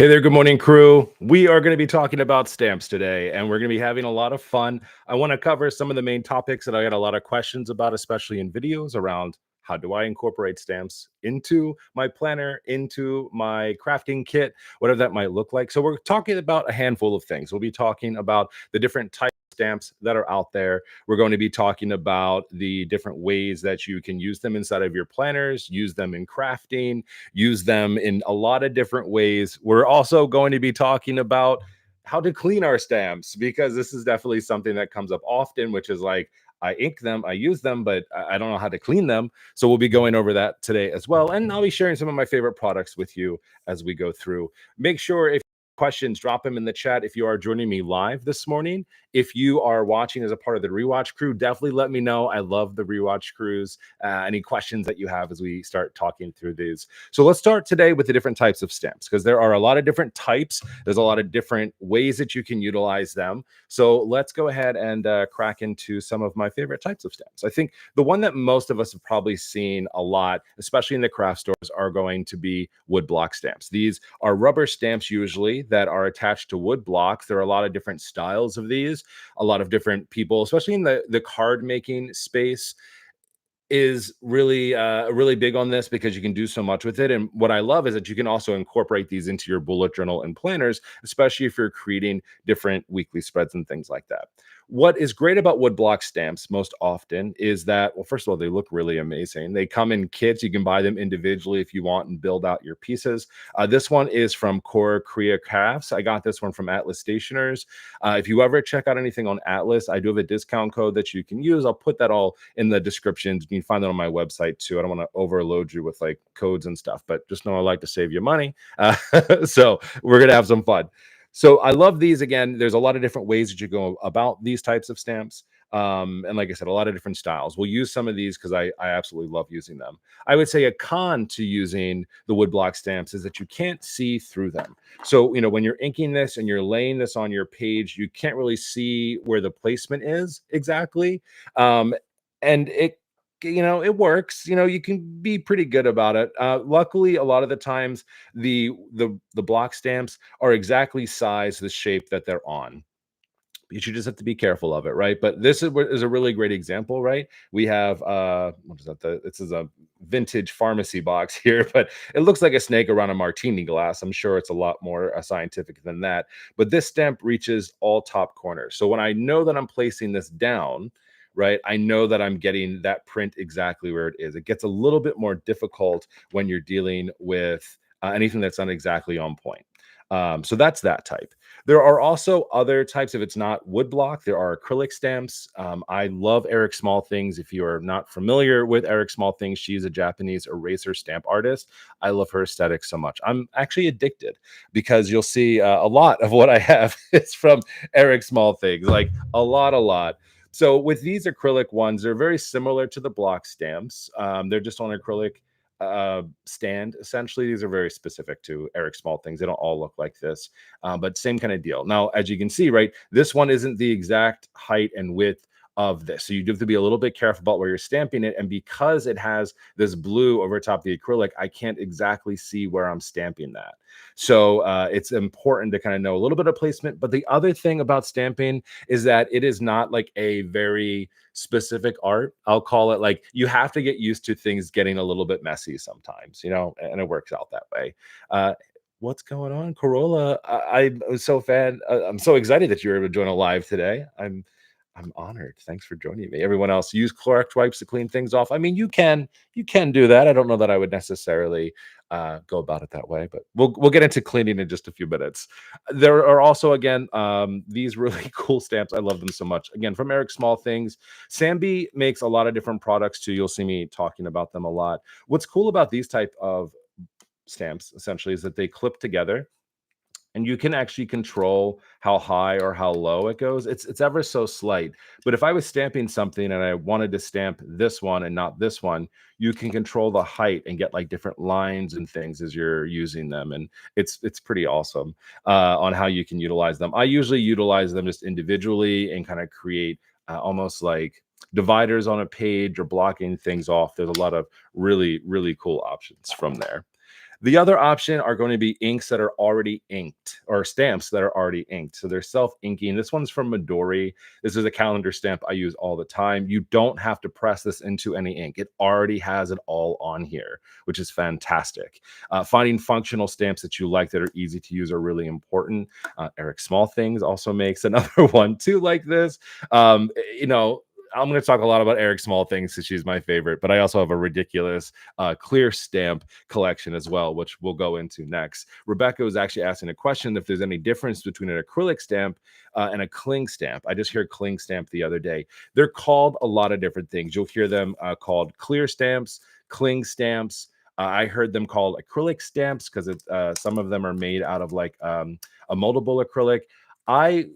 Hey there, good morning, crew. We are going to be talking about stamps today, and we're going to be having a lot of fun. I want to cover some of the main topics that I got a lot of questions about, especially in videos around how do I incorporate stamps into my planner, into my crafting kit, whatever that might look like. So, we're talking about a handful of things. We'll be talking about the different types of stamps that are out there. We're going to be talking about the different ways that you can use them inside of your planners, use them in crafting, use them in a lot of different ways. We're also going to be talking about how to clean our stamps because this is definitely something that comes up often, which is like, I ink them, I use them, but I don't know how to clean them. So we'll be going over that today as well. And I'll be sharing some of my favorite products with you as we go through. Make sure if questions, drop them in the chat if you are joining me live this morning. If you are watching as a part of the rewatch crew, definitely let me know. I love the rewatch crews. Any questions that you have as we start talking through these. So let's start today with the different types of stamps because there are a lot of different types. There's a lot of different ways that you can utilize them. So let's go ahead and crack into some of my favorite types of stamps. I think the one that most of us have probably seen a lot, especially in the craft stores, are going to be wood block stamps. These are rubber stamps usually that are attached to wood blocks. There are a lot of different styles of these. A lot of different people, especially in the card making space, is really big on this because you can do so much with it. And what I love is that you can also incorporate these into your bullet journal and planners, especially if you're creating different weekly spreads and things like that. What is great about woodblock stamps most often is that, well, first of all, they look really amazing. They come in kits. You can buy them individually if you want and build out your pieces. This one is from Core Korea Crafts. I got this one from Atlas Stationers. If you ever check out anything on Atlas, I do have a discount code that you can use. I'll put that all in the descriptions. You can find that on my website too. I don't want to overload you with like codes and stuff, but just know I like to save you money. So we're going to have some fun. So I love these. Again, there's a lot of different ways that you go about these types of stamps. And like I said, a lot of different styles. We'll use some of these because I absolutely love using them. I would say a con to using the woodblock stamps is that you can't see through them. So, when you're inking this and you're laying this on your page, you can't really see where the placement is exactly. And it works. You can be pretty good about it. Luckily, a lot of the times the block stamps are exactly size the shape that they're on. You should just have to be careful of it, right? But this is a really great example, right? We have what is that? This is a vintage pharmacy box here, but it looks like a snake around a martini glass. I'm sure it's a lot more scientific than that. But this stamp reaches all top corners. So when I know that I'm placing this down, right, I know that I'm getting that print exactly where it is. It gets a little bit more difficult when you're dealing with anything that's not exactly on point. So that's that type. There are also other types. If it's not woodblock, there are acrylic stamps. I love Eric Small Things. If you are not familiar with Eric Small Things, she's a Japanese eraser stamp artist. I love her aesthetic so much. I'm actually addicted because you'll see a lot of what I have is from Eric Small Things, like a lot. So with these acrylic ones, they're very similar to the block stamps. They're just on acrylic stand. Essentially, these are very specific to Eric Small Things. They don't all look like this, but same kind of deal. Now, as you can see, right, this one isn't the exact height and width of this, so you have to be a little bit careful about where you're stamping it. And because it has this blue over top the acrylic, I can't exactly see where I'm stamping that. So it's important to kind of know a little bit of placement. But the other thing about stamping is that it is not like a very specific art. I'll call it. Like, you have to get used to things getting a little bit messy sometimes, and it works out that way. What's going on, Corolla? I'm so fan. I'm so excited that you're able to join a live today. I'm honored. Thanks for joining me. Everyone else, use Clorox wipes to clean things off. I mean, you can do that. I don't know that I would necessarily go about it that way, but we'll get into cleaning in just a few minutes. There are also, again, these really cool stamps. I love them so much. Again, from Eric Small Things. Sambi makes a lot of different products too. You'll see me talking about them a lot. What's cool about these type of stamps essentially is that they clip together and you can actually control how high or how low it goes. It's ever so slight. But if I was stamping something and I wanted to stamp this one and not this one, you can control the height and get like different lines and things as you're using them. And it's pretty awesome on how you can utilize them. I usually utilize them just individually and kind of create almost like dividers on a page or blocking things off. There's a lot of really cool options from there. The other option are going to be inks that are already inked or stamps that are already inked. So they're self-inking. This one's from Midori. This is a calendar stamp I use all the time. You don't have to press this into any ink. It already has it all on here, which is fantastic. Finding functional stamps that you like that are easy to use are really important. Eric Small Things also makes another one too like this. You know, I'm going to talk a lot about Eric Small Things because she's my favorite, but I also have a ridiculous clear stamp collection as well, which we'll go into next. Rebecca was actually asking a question if there's any difference between an acrylic stamp and a cling stamp. I just heard cling stamp the other day. They're called a lot of different things. You'll hear them called clear stamps, cling stamps. I heard them called acrylic stamps because some of them are made out of like a moldable acrylic. I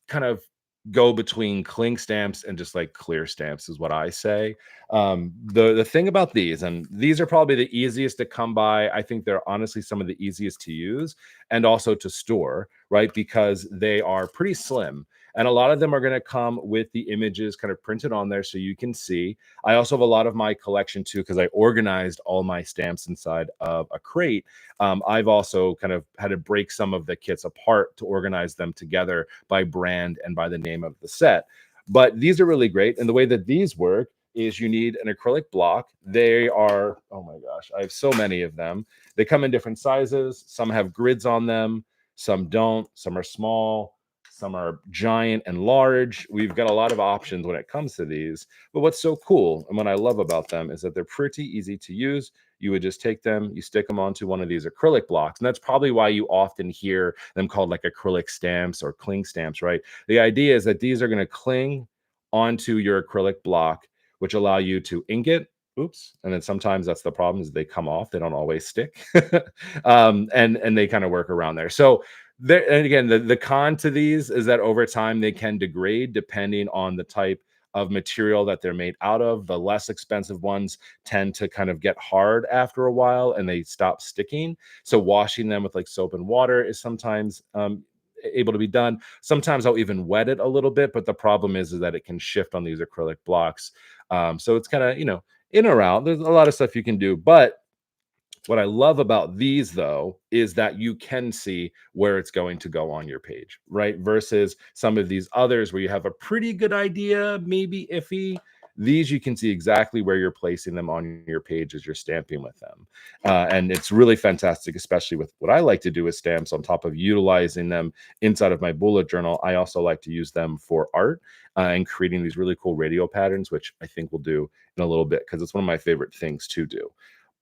kind of go between cling stamps and just like clear stamps is what I say. The thing about these, and these are probably the easiest to come by. I think they're honestly some of the easiest to use and also to store, right? Because they are pretty slim. And a lot of them are going to come with the images kind of printed on there so you can see. I also have a lot of my collection too, because I organized all my stamps inside of a crate. I've also kind of had to break some of the kits apart to organize them together by brand and by the name of the set. But these are really great. And the way that these work is you need an acrylic block. They are, oh my gosh, I have so many of them. They come in different sizes. Some have grids on them, some don't, some are small. Some are giant and large. We've got a lot of options when it comes to these. But what's so cool and what I love about them is that they're pretty easy to use. You would just take them, you stick them onto one of these acrylic blocks. And that's probably why you often hear them called like acrylic stamps or cling stamps, right? The idea is that these are going to cling onto your acrylic block, which allow you to ink it. Oops. And then sometimes that's the problem is they come off. They don't always stick. And they kind of work around there. So there, and again, the con to these is that over time they can degrade depending on the type of material that they're made out of. The less expensive ones tend to kind of get hard after a while and they stop sticking. So washing them with like soap and water is sometimes able to be done. Sometimes I'll even wet it a little bit, but the problem is that it can shift on these acrylic blocks. So it's kind of, you know, in or out. There's a lot of stuff you can do, but what I love about these, though, is that you can see where it's going to go on your page, right? Versus some of these others where you have a pretty good idea, maybe iffy. These you can see exactly where you're placing them on your page as you're stamping with them. And it's really fantastic, especially with what I like to do with stamps on top of utilizing them inside of my bullet journal. I also like to use them for art and creating these really cool radio patterns, which I think we'll do in a little bit because it's one of my favorite things to do.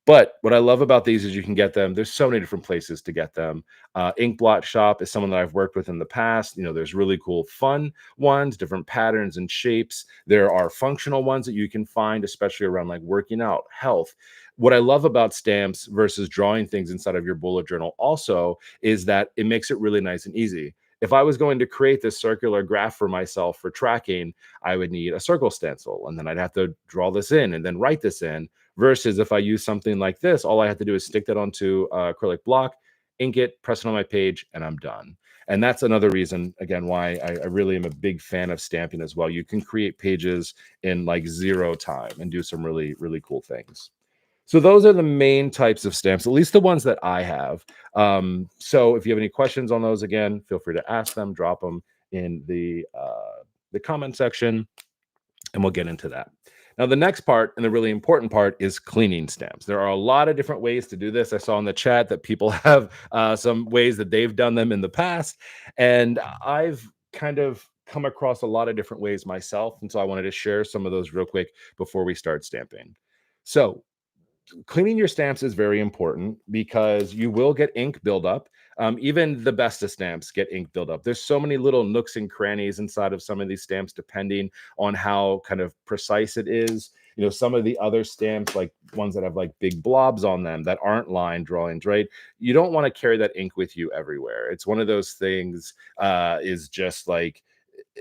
But what I love about these is you can get them. There's so many different places to get them. Inkblot Shop is someone that I've worked with in the past. You know, there's really cool, fun ones, different patterns and shapes. There are functional ones that you can find, especially around like working out, health. What I love about stamps versus drawing things inside of your bullet journal also is that it makes it really nice and easy. If I was going to create this circular graph for myself for tracking, I would need a circle stencil, and then I'd have to draw this in and then write this in. Versus if I use something like this, all I have to do is stick that onto acrylic block, ink it, press it on my page, and I'm done. And that's another reason, again, why I really am a big fan of stamping as well. You can create pages in like 0 time and do some really, really cool things. So those are the main types of stamps, at least the ones that I have. So if you have any questions on those, again, feel free to ask them, drop them in the comment section, and we'll get into that. Now, the next part and the really important part is cleaning stamps. There are a lot of different ways to do this. I saw in the chat that people have some ways that they've done them in the past. And I've kind of come across a lot of different ways myself. And so I wanted to share some of those real quick before we start stamping. So cleaning your stamps is very important because you will get ink buildup. Even the best of stamps get ink buildup. There's so many little nooks and crannies inside of some of these stamps, depending on how kind of precise it is. You know, some of the other stamps, like ones that have like big blobs on them that aren't line drawings, right? You don't want to carry that ink with you everywhere. It's one of those things, is just like,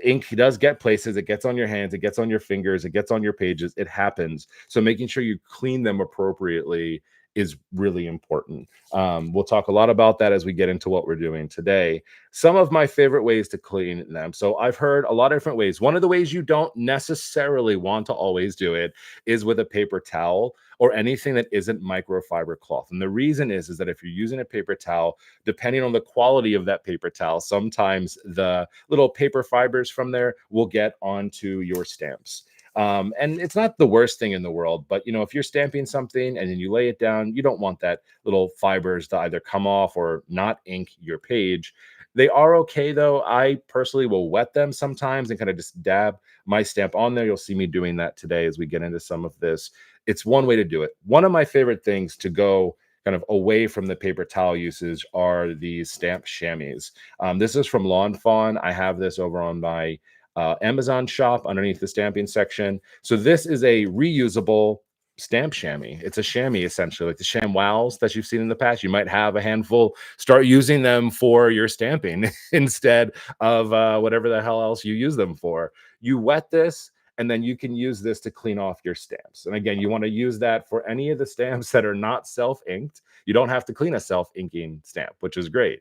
ink does get places. It gets on your hands, it gets on your fingers, it gets on your pages. It happens. So making sure you clean them appropriately is really important. We'll talk a lot about that as we get into what we're doing today. Some of my favorite ways to clean them. So I've heard a lot of different ways. One of the ways you don't necessarily want to always do it is with a paper towel or anything that isn't microfiber cloth. And the reason is that if you're using a paper towel, depending on the quality of that paper towel, sometimes the little paper fibers from there will get onto your stamps. And it's not the worst thing in the world, but if you're stamping something and then you lay it down, you don't want that little fibers to either come off or not ink your page. They are okay though. I personally will wet them sometimes and kind of just dab my stamp on there. You'll see me doing that today as we get into some of this. It's one way to do it. One of my favorite things to go kind of away from the paper towel usage are these stamp chamois. This is from Lawn Fawn. I have this over on my Amazon shop underneath the stamping section. So this is a reusable stamp chamois. It's a chamois essentially, like the ShamWows that you've seen in the past. You might have a handful. Start using them for your stamping instead of whatever the hell else you use them for. You wet this, and then you can use this to clean off your stamps. And again, you want to use that for any of the stamps that are not self-inked. You don't have to clean a self-inking stamp, which is great.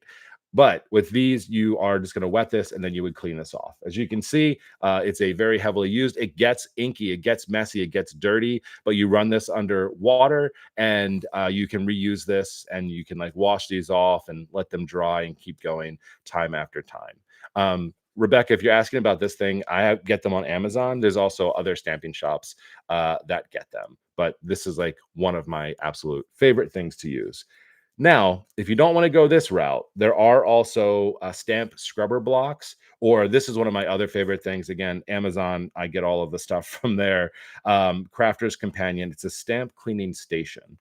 But with these, you are just going to wet this and then you would clean this off. As you can see, it's a very heavily used. It gets inky, it gets messy, it gets dirty, but you run this under water and you can reuse this and you can like wash these off and let them dry and keep going time after time. Rebecca, if you're asking about this thing, I get them on Amazon. There's also other stamping shops that get them, but this is like one of my absolute favorite things to use. Now, if you don't want to go this route, there are also stamp scrubber blocks, or this is one of my other favorite things. Again, Amazon, I get all of the stuff from there. Crafter's Companion, it's a stamp cleaning station.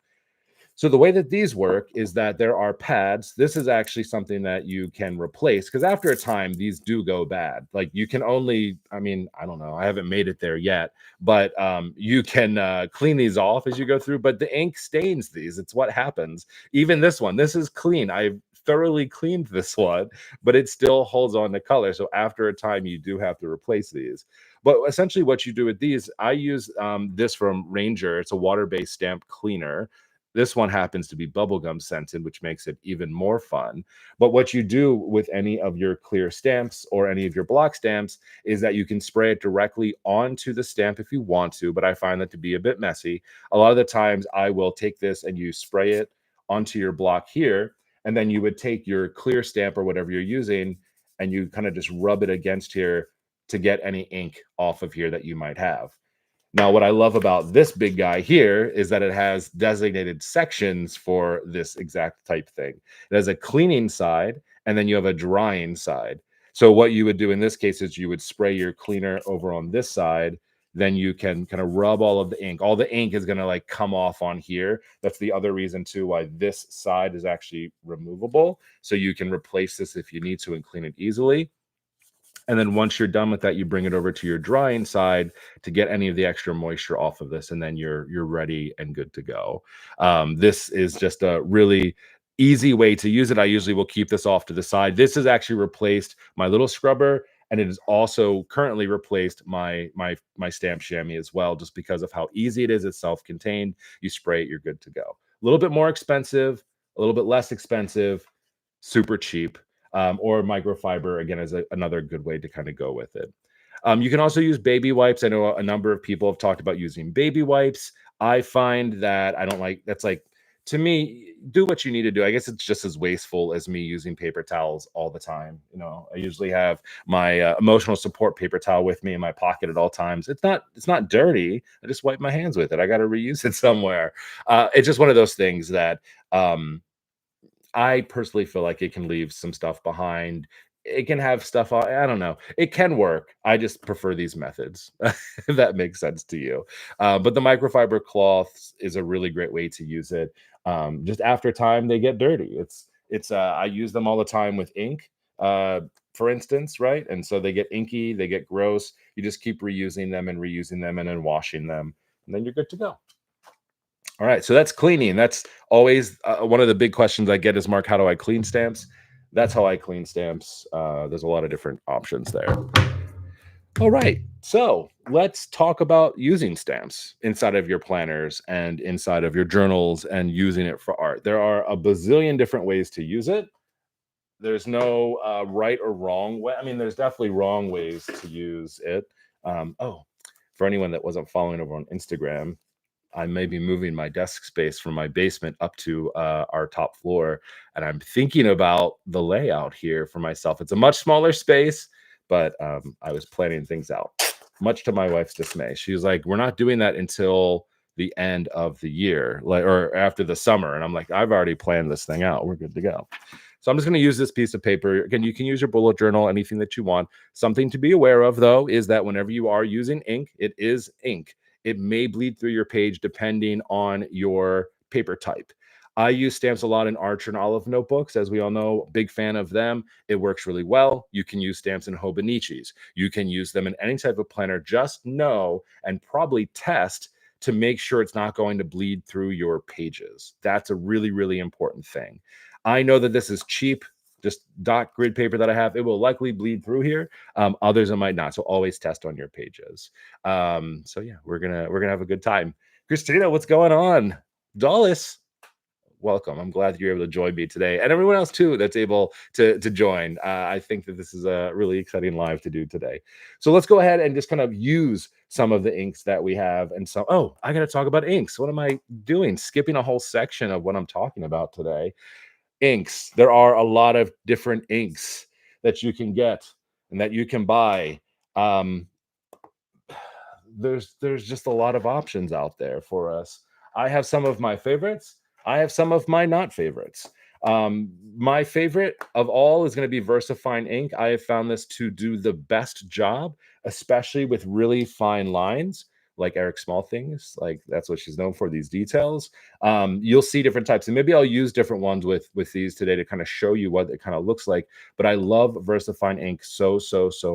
So the way that these work is that there are pads. This is actually something that you can replace because after a time, these do go bad. Like you can only, I mean, I don't know, I haven't made it there yet, but you can clean these off as you go through, but the ink stains these. It's what happens. Even this one, this is clean. I've thoroughly cleaned this one, but it still holds on to color. So after a time, you do have to replace these. But essentially what you do with these, I use this from Ranger. It's a water-based stamp cleaner. This one happens to be bubblegum scented, which makes it even more fun. But what you do with any of your clear stamps or any of your block stamps is that you can spray it directly onto the stamp if you want to, but I find that to be a bit messy. A lot of the times I will take this and you spray it onto your block here, and then you would take your clear stamp or whatever you're using and you kind of just rub it against here to get any ink off of here that you might have. Now, what I love about this big guy here is that it has designated sections for this exact type thing. It has a cleaning side, and then you have a drying side. So what you would do in this case is you would spray your cleaner over on this side. Then you can kind of rub all of the ink. All the ink is going to like come off on here. That's the other reason too why this side is actually removable. So you can replace this if you need to and clean it easily. And then once you're done with that, you bring it over to your drying side to get any of the extra moisture off of this, and then you're ready and good to go. This is just a really easy way to use it. I usually will keep this off to the side. This has actually replaced my little scrubber, and it has also currently replaced my stamp chamois as well, just because of how easy it is. It's self-contained. You spray it, you're good to go. A little bit more expensive, a little bit less expensive, super cheap. Or microfiber, again, is another good way to kind of go with it. You can also use baby wipes. I know a number of people have talked about using baby wipes. I find that I don't like, that's like, to me, do what you need to do. I guess it's just as wasteful as me using paper towels all the time. I usually have my emotional support paper towel with me in my pocket at all times. It's not dirty. I just wipe my hands with it. I got to reuse it somewhere. It's just one of those things that, I personally feel like it can leave some stuff behind. It can have stuff on, I don't know. It can work. I just prefer these methods, if that makes sense to you. But the microfiber cloths is a really great way to use it. Just after time, they get dirty. I use them all the time with ink, for instance, right? And so they get inky, they get gross. You just keep reusing them and then washing them, and then you're good to go. All right, so that's cleaning. That's always one of the big questions I get is, Mark, how do I clean stamps? That's how I clean stamps. There's a lot of different options there. All right. So let's talk about using stamps inside of your planners and inside of your journals and using it for art. There are a bazillion different ways to use it. There's no right or wrong way. I mean, there's definitely wrong ways to use it. Oh, for anyone that wasn't following over on Instagram, I may be moving my desk space from my basement up to our top floor, and I'm thinking about the layout here for myself. It's a much smaller space, but I was planning things out, much to my wife's dismay. She was like, "We're not doing that until the end of the year, like or after the summer." And I'm like, "I've already planned this thing out. We're good to go." So I'm just going to use this piece of paper. Again, you can use your bullet journal, anything that you want. Something to be aware of, though, is that whenever you are using ink, it is ink. It may bleed through your page depending on your paper type. I use stamps a lot in Archer and Olive notebooks. As we all know, big fan of them. It works really well. You can use stamps in Hobonichis. You can use them in any type of planner. Just know and probably test to make sure it's not going to bleed through your pages. That's a really, really important thing. I know that this is cheap, just dot grid paper that I have. It will likely bleed through here. Others it might not. So always test on your pages. So yeah, we're gonna have a good time. Christina, what's going on? Dallas, welcome. I'm glad that you're able to join me today, and everyone else too that's able to join. I think that this is a really exciting live to do today. So let's go ahead and just kind of use some of the inks that we have. And so, oh, I got to talk about inks. What am I doing? Skipping a whole section of what I'm talking about today. Inks. There are a lot of different inks that you can get and that you can buy. Um, there's just a lot of options out there for us. I have some of my favorites. I have some of my not favorites. My favorite of all is going to be VersaFine ink. I have found this to do the best job, especially with really fine lines, like Eric Small things. Like that's what she's known for, these details. You'll see different types, and maybe I'll use different ones with these today to kind of show you what it kind of looks like. But I love VersaFine ink so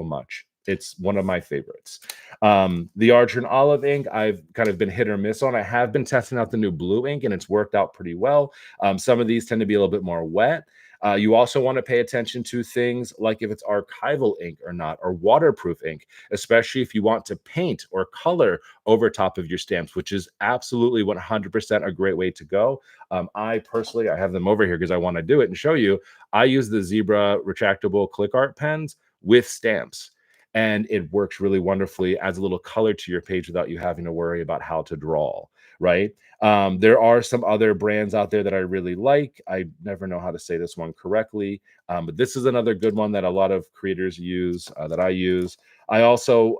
much. It's one of my favorites. The Archer and Olive ink, I've kind of been hit or miss on. I have been testing out the new blue ink, and it's worked out pretty well. Some of these tend to be a little bit more wet. You also want to pay attention to things like if it's archival ink or not, or waterproof ink, especially if you want to paint or color over top of your stamps, which is absolutely 100% a great way to go. I personally, I have them over here because I want to do it and show you. I use the Zebra retractable click art pens with stamps, and it works really wonderfully, adds a little color to your page without you having to worry about how to draw, right? There are some other brands out there that I really like. I never know how to say this one correctly, but this is another good one that a lot of creators use, that I use. I also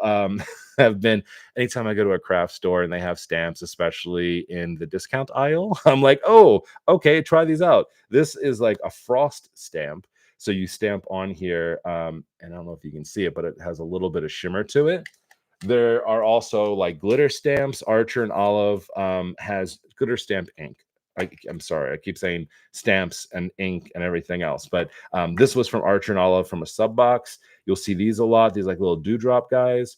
have been, anytime I go to a craft store and they have stamps, especially in the discount aisle, I'm like, oh, okay, try these out. This is like a frost stamp. So you stamp on here, and I don't know if you can see it, but it has a little bit of shimmer to it. There are also like glitter stamps. Archer and Olive has glitter stamp ink. I'm sorry, I keep saying stamps and ink and everything else, but this was from Archer and Olive from a sub box. You'll see these a lot. These like little dewdrop guys.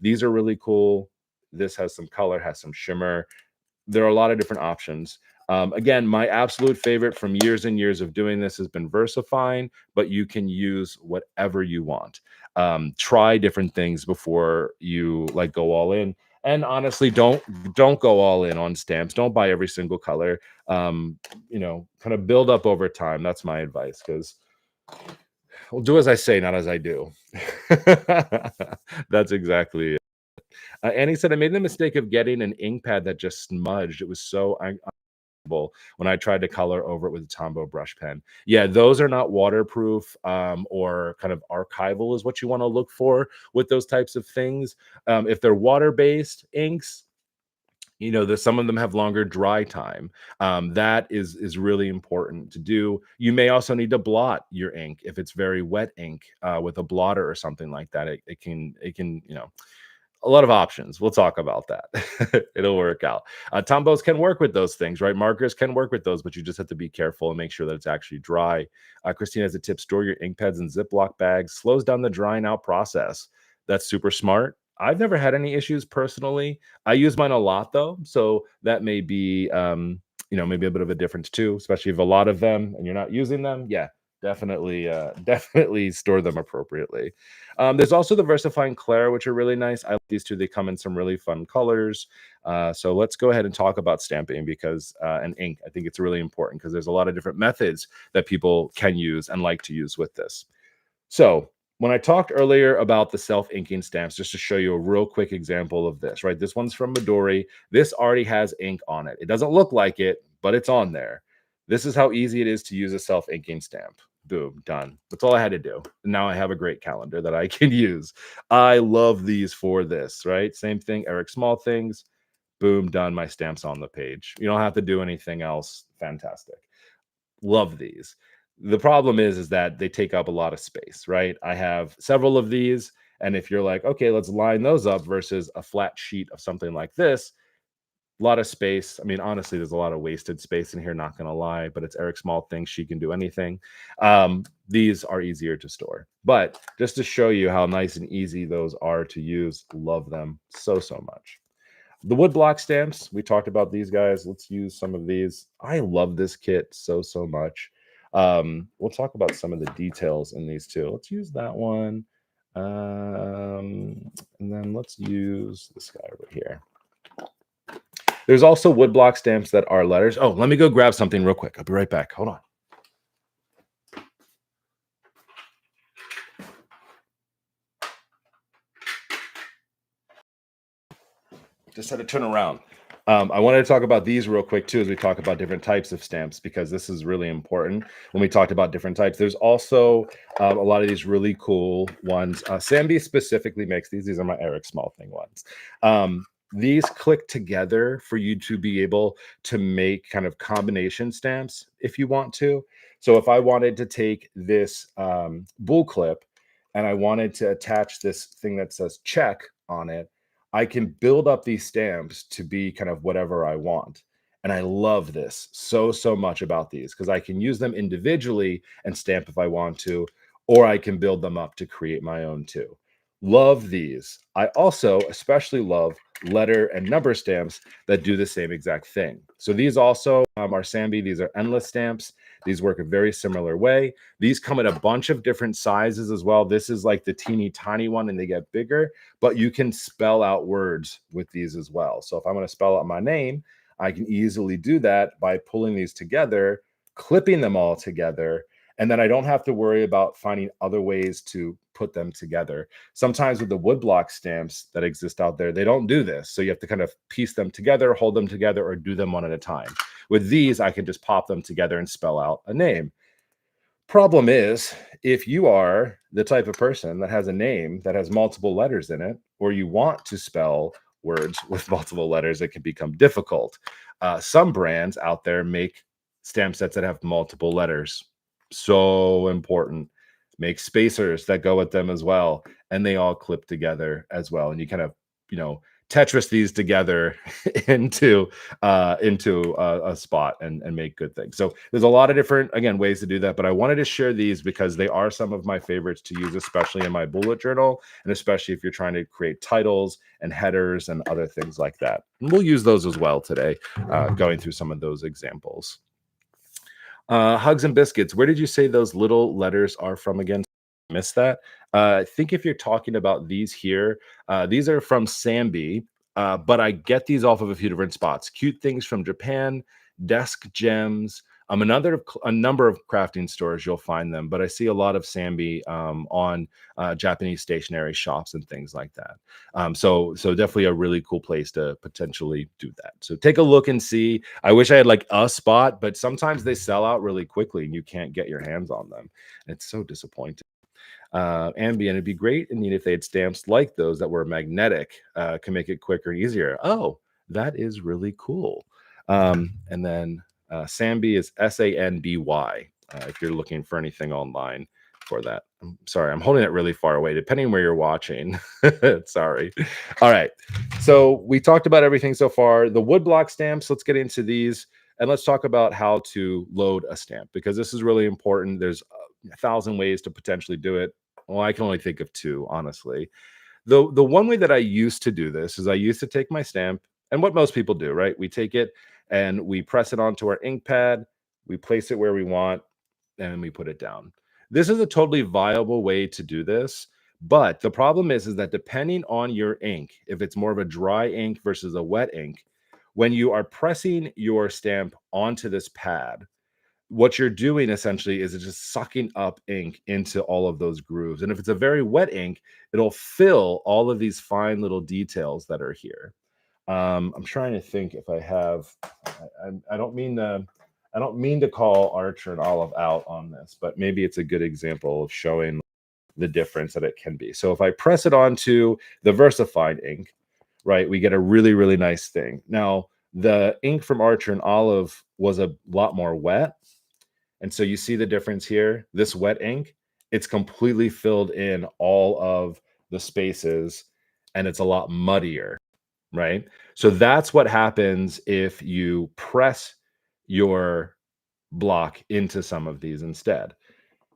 These are really cool. This has some color, has some shimmer. There are a lot of different options. Again, my absolute favorite from years and years of doing this has been VersaFine, but you can use whatever you want. Try different things before you like go all in. And honestly, don't go all in on stamps. Don't buy every single color. Kind of build up over time. That's my advice, because well, do as I say, not as I do. That's exactly it. Annie said, I made the mistake of getting an ink pad that just smudged. It was so when I tried to color over it with a Tombow brush pen. Yeah, those are not waterproof, or kind of archival is what you want to look for with those types of things. If they're water-based inks, there's some of them have longer dry time. That is really important to do. You may also need to blot your ink if it's very wet ink, with a blotter or something like that. It can a lot of options. We'll talk about that. It'll work out. Tombows can work with those things, right? Markers can work with those, but you just have to be careful and make sure that it's actually dry. Christine has a tip: store your ink pads in Ziploc bags. Slows down the drying out process. That's super smart. I've never had any issues personally. I use mine a lot though, so that may be maybe a bit of a difference too, especially if a lot of them and you're not using them. Yeah, Definitely, definitely store them appropriately. There's also the VersaFine Clara, which are really nice. I like these two. They come in some really fun colors. So let's go ahead and talk about stamping because and ink. I think it's really important because there's a lot of different methods that people can use and like to use with this. So when I talked earlier about the self-inking stamps, just to show you a real quick example of this, right? This one's from Midori. This already has ink on it. It doesn't look like it, but it's on there. This is how easy it is to use a self-inking stamp. Boom, done. That's all I had to do. And now I have a great calendar that I can use. I love these for this, right? Same thing, Eric Small Things. Boom, done. My stamp's on the page. You don't have to do anything else. Fantastic. Love these. The problem is that they take up a lot of space, right? I have several of these, and if you're like, okay, let's line those up versus a flat sheet of something like this, a lot of space. I mean, honestly, there's a lot of wasted space in here, not gonna lie, but it's Eric Small thing. She can do anything. These are easier to store. But just to show you how nice and easy those are to use, love them so, so much. The wood block stamps, we talked about these guys. Let's use some of these. I love this kit so, so much. We'll talk about some of the details in these too. Let's use that one. And then let's use this guy over here. There's also wood block stamps that are letters. Oh, let me go grab something real quick. I'll be right back. Hold on. Just had to turn around. I wanted to talk about these real quick too, as we talk about different types of stamps, because this is really important when we talked about different types. There's also a lot of these really cool ones. Sambi specifically makes these. These are my Eric Small Thing ones. These click together for you to be able to make kind of combination stamps if you want to. So if I wanted to take this bull clip and I wanted to attach this thing that says check on it, I can build up these stamps to be kind of whatever I want. And I love this so, so much about these because I can use them individually and stamp if I want to, or I can build them up to create my own too. Love these. I also especially love letter and number stamps that do the same exact thing. So these also are Sambi. These are endless stamps. These work a very similar way. These come in a bunch of different sizes as well. This is like the teeny tiny one and they get bigger, but you can spell out words with these as well. So if I'm going to spell out my name, I can easily do that by pulling these together, clipping them all together, and then I don't have to worry about finding other ways to put them together. Sometimes with the woodblock stamps that exist out there, they don't do this. So you have to kind of piece them together, hold them together, or do them one at a time. With these, I can just pop them together and spell out a name. Problem is, if you are the type of person that has a name that has multiple letters in it, or you want to spell words with multiple letters, it can become difficult. Some brands out there make stamp sets that have multiple letters. So important. Make spacers that go with them as well, and they all clip together as well. And you kind of, Tetris these together into a spot and make good things. So there's a lot of different, again, ways to do that, but I wanted to share these because they are some of my favorites to use, especially in my bullet journal, and especially if you're trying to create titles and headers and other things like that. And we'll use those as well today, going through some of those examples. Hugs and Biscuits, where did you say those little letters are from again? Missed that. I think if you're talking about these here, these are from Sambi, but I get these off of a few different spots. Cute Things from Japan, Desk Gems, a number of crafting stores you'll find them, but I see a lot of Sambi on Japanese stationery shops and things like that. So definitely a really cool place to potentially do that. So take a look and see. I wish I had like a spot, but sometimes they sell out really quickly and you can't get your hands on them. It's so disappointing. Ambient, it'd be great and neat if they had stamps like those that were magnetic, can make it quicker and easier. Oh, that is really cool. And then Sambi is Sanby. If you're looking for anything online for that. I'm sorry, I'm holding it really far away, depending where you're watching. Sorry. All right. So we talked about everything so far. The woodblock stamps, let's get into these and let's talk about how to load a stamp because this is really important. There's 1,000 ways to potentially do it. Well, I can only think of two, honestly. The one way that I used to do this is I used to take my stamp and what most people do, right? We take it and we press it onto our ink pad, we place it where we want, and then we put it down. This is a totally viable way to do this. But the problem is that depending on your ink, if it's more of a dry ink versus a wet ink, when you are pressing your stamp onto this pad, what you're doing essentially is it's just sucking up ink into all of those grooves. And if it's a very wet ink, it'll fill all of these fine little details that are here. I'm trying to think if I have. I don't mean to. I don't mean to call Archer and Olive out on this, but maybe it's a good example of showing the difference that it can be. So if I press it onto the VersaFine ink, right, we get a really, really nice thing. Now, the ink from Archer and Olive was a lot more wet. And so you see the difference here. This wet ink, it's completely filled in all of the spaces and it's a lot muddier, right? So that's what happens if you press your block into some of these instead.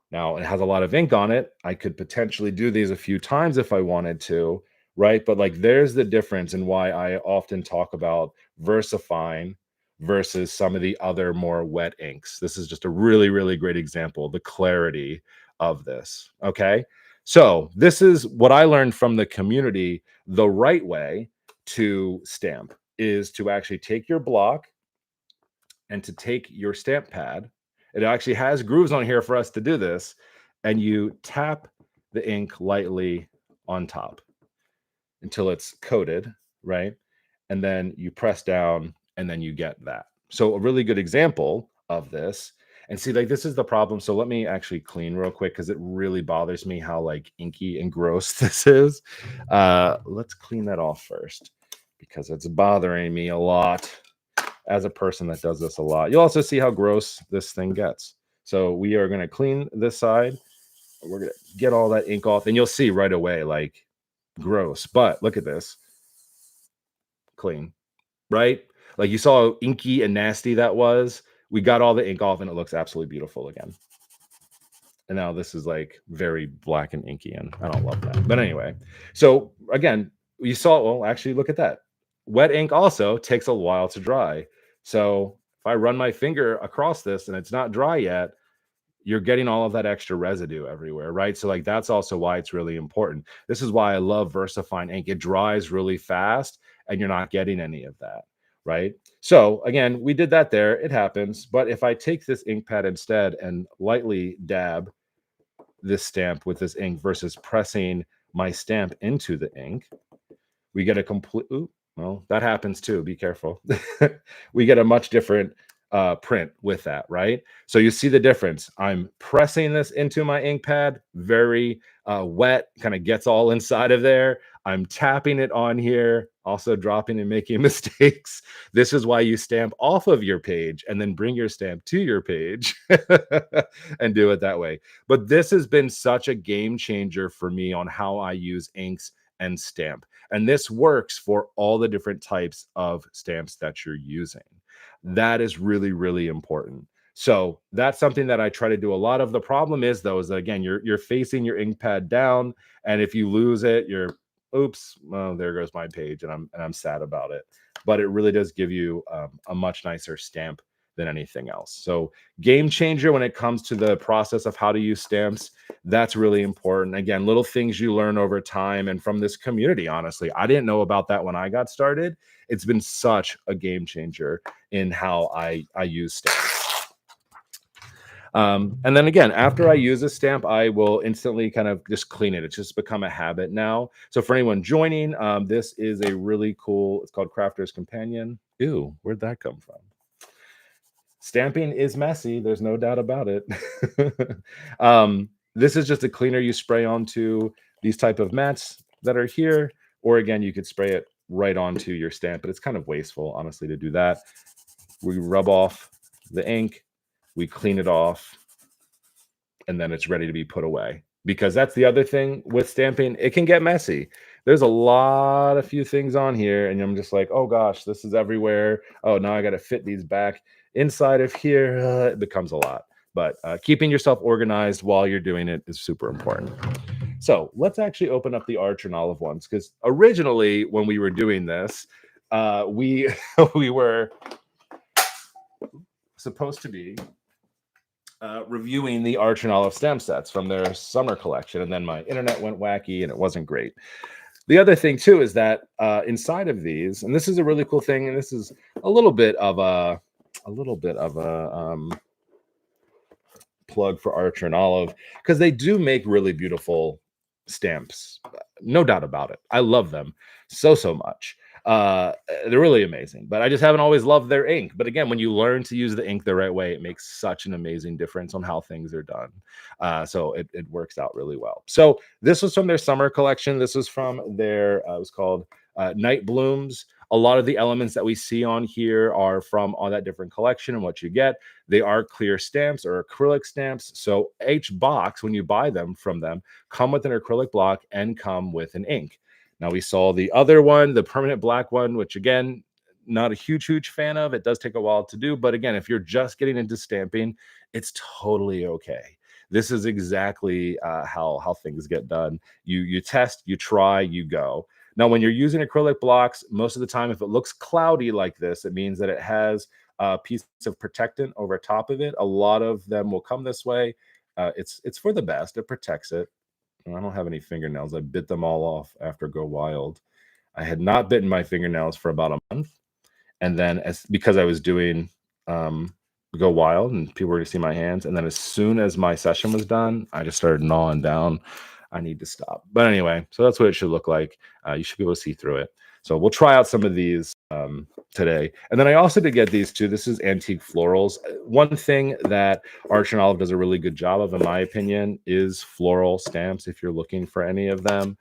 Now, it has a lot of ink on it. I could potentially do these a few times if I wanted to, right? But like there's the difference in why I often talk about VersaFine versus some of the other more wet inks. This is just a really, really great example, the clarity of this. Okay. So this is what I learned from the community. The right way to stamp is to actually take your block and to take your stamp pad. It actually has grooves on here for us to do this. And you tap the ink lightly on top until it's coated, right? And then you press down and then you get that. So a really good example of this. And see, like this is the problem. So let me actually clean real quick because it really bothers me how like inky and gross this is. Let's clean that off first because it's bothering me a lot as a person that does this a lot. You'll also see how gross this thing gets. So we are going to clean this side. We're going to get all that ink off and you'll see right away, like gross, but look at this. Clean, right? Like you saw how inky and nasty that was. We got all the ink off and it looks absolutely beautiful again. And now this is like very black and inky and I don't love that. But anyway, so again, you saw, well, actually look at that. Wet ink also takes a while to dry. So if I run my finger across this and it's not dry yet, you're getting all of that extra residue everywhere, right? So like that's also why it's really important. This is why I love VersaFine ink. It dries really fast and you're not getting any of that, right? So again, we did that there. It happens. But if I take this ink pad instead and lightly dab this stamp with this ink versus pressing my stamp into the ink, we get a complete, well, that happens too. Be careful. We get a much different print with that, right? So you see the difference. I'm pressing this into my ink pad, very wet, kind of gets all inside of there. I'm tapping it on here, also dropping and making mistakes. This is why you stamp off of your page and then bring your stamp to your page and do it that way. But this has been such a game changer for me on how I use inks and stamp. And this works for all the different types of stamps that you're using. That is really, really important. So that's something that I try to do a lot of. The problem is though, is that, again, you're facing your ink pad down, and if you lose it, you're oops, well, there goes my page, and I'm sad about it. But it really does give you a much nicer stamp than anything else. So game changer when it comes to the process of how to use stamps. That's really important. Again, little things you learn over time and from this community. Honestly, I didn't know about that when I got started. It's been such a game changer in how I use stamps. And then again, after I use a stamp, I will instantly kind of just clean it. It's just become a habit now. So for anyone joining, this is a really cool, it's called Crafter's Companion. Ew, where'd that come from? Stamping is messy. There's no doubt about it. This is just a cleaner you spray onto these type of mats that are here. Or again, you could spray it right onto your stamp, but it's kind of wasteful, honestly, to do that. We rub off the ink, we clean it off, and then it's ready to be put away. Because that's the other thing with stamping, it can get messy. There's a lot of few things on here, and I'm just like, oh gosh, this is everywhere. Oh, now I got to fit these back inside of here. It becomes a lot. But keeping yourself organized while you're doing it is super important. So let's actually open up the Archer and Olive ones, because originally when we were doing this, we we were supposed to be reviewing the Arch and Olive stamp sets from their summer collection, and then my internet went wacky and it wasn't great. The other thing too is that inside of these, and this is a really cool thing, and this is a little bit of a plug for Archer and Olive because they do make really beautiful stamps. No doubt about it. I love them so much. They're really amazing, but I just haven't always loved their ink. But again, when you learn to use the ink the right way, it makes such an amazing difference on how things are done. So it works out really well. So this was from their summer collection. This was from their, it was called Night Blooms. A lot of the elements that we see on here are from all that different collection and what you get. They are clear stamps or acrylic stamps. So each box, when you buy them from them, come with an acrylic block and come with an ink. Now we saw the other one, the permanent black one, which again, not a huge fan of. It does take a while to do, but again, if you're just getting into stamping, it's totally okay. This is exactly how things get done. You test, you try, you go. Now, when you're using acrylic blocks, most of the time, if it looks cloudy like this, it means that it has a piece of protectant over top of it. A lot of them will come this way. It's for the best. It protects it. I don't have any fingernails. I bit them all off after Go Wild. I had not bitten my fingernails for about a month, and then because I was doing Go Wild and people were to see my hands, and then as soon as my session was done, I just started gnawing down. I need to stop. But anyway, so that's what it should look like. You should be able to see through it. So we'll try out some of these today. And then I also did get these too. This is Antique Florals. One thing that Arch and Olive does a really good job of, in my opinion, is floral stamps if you're looking for any of them.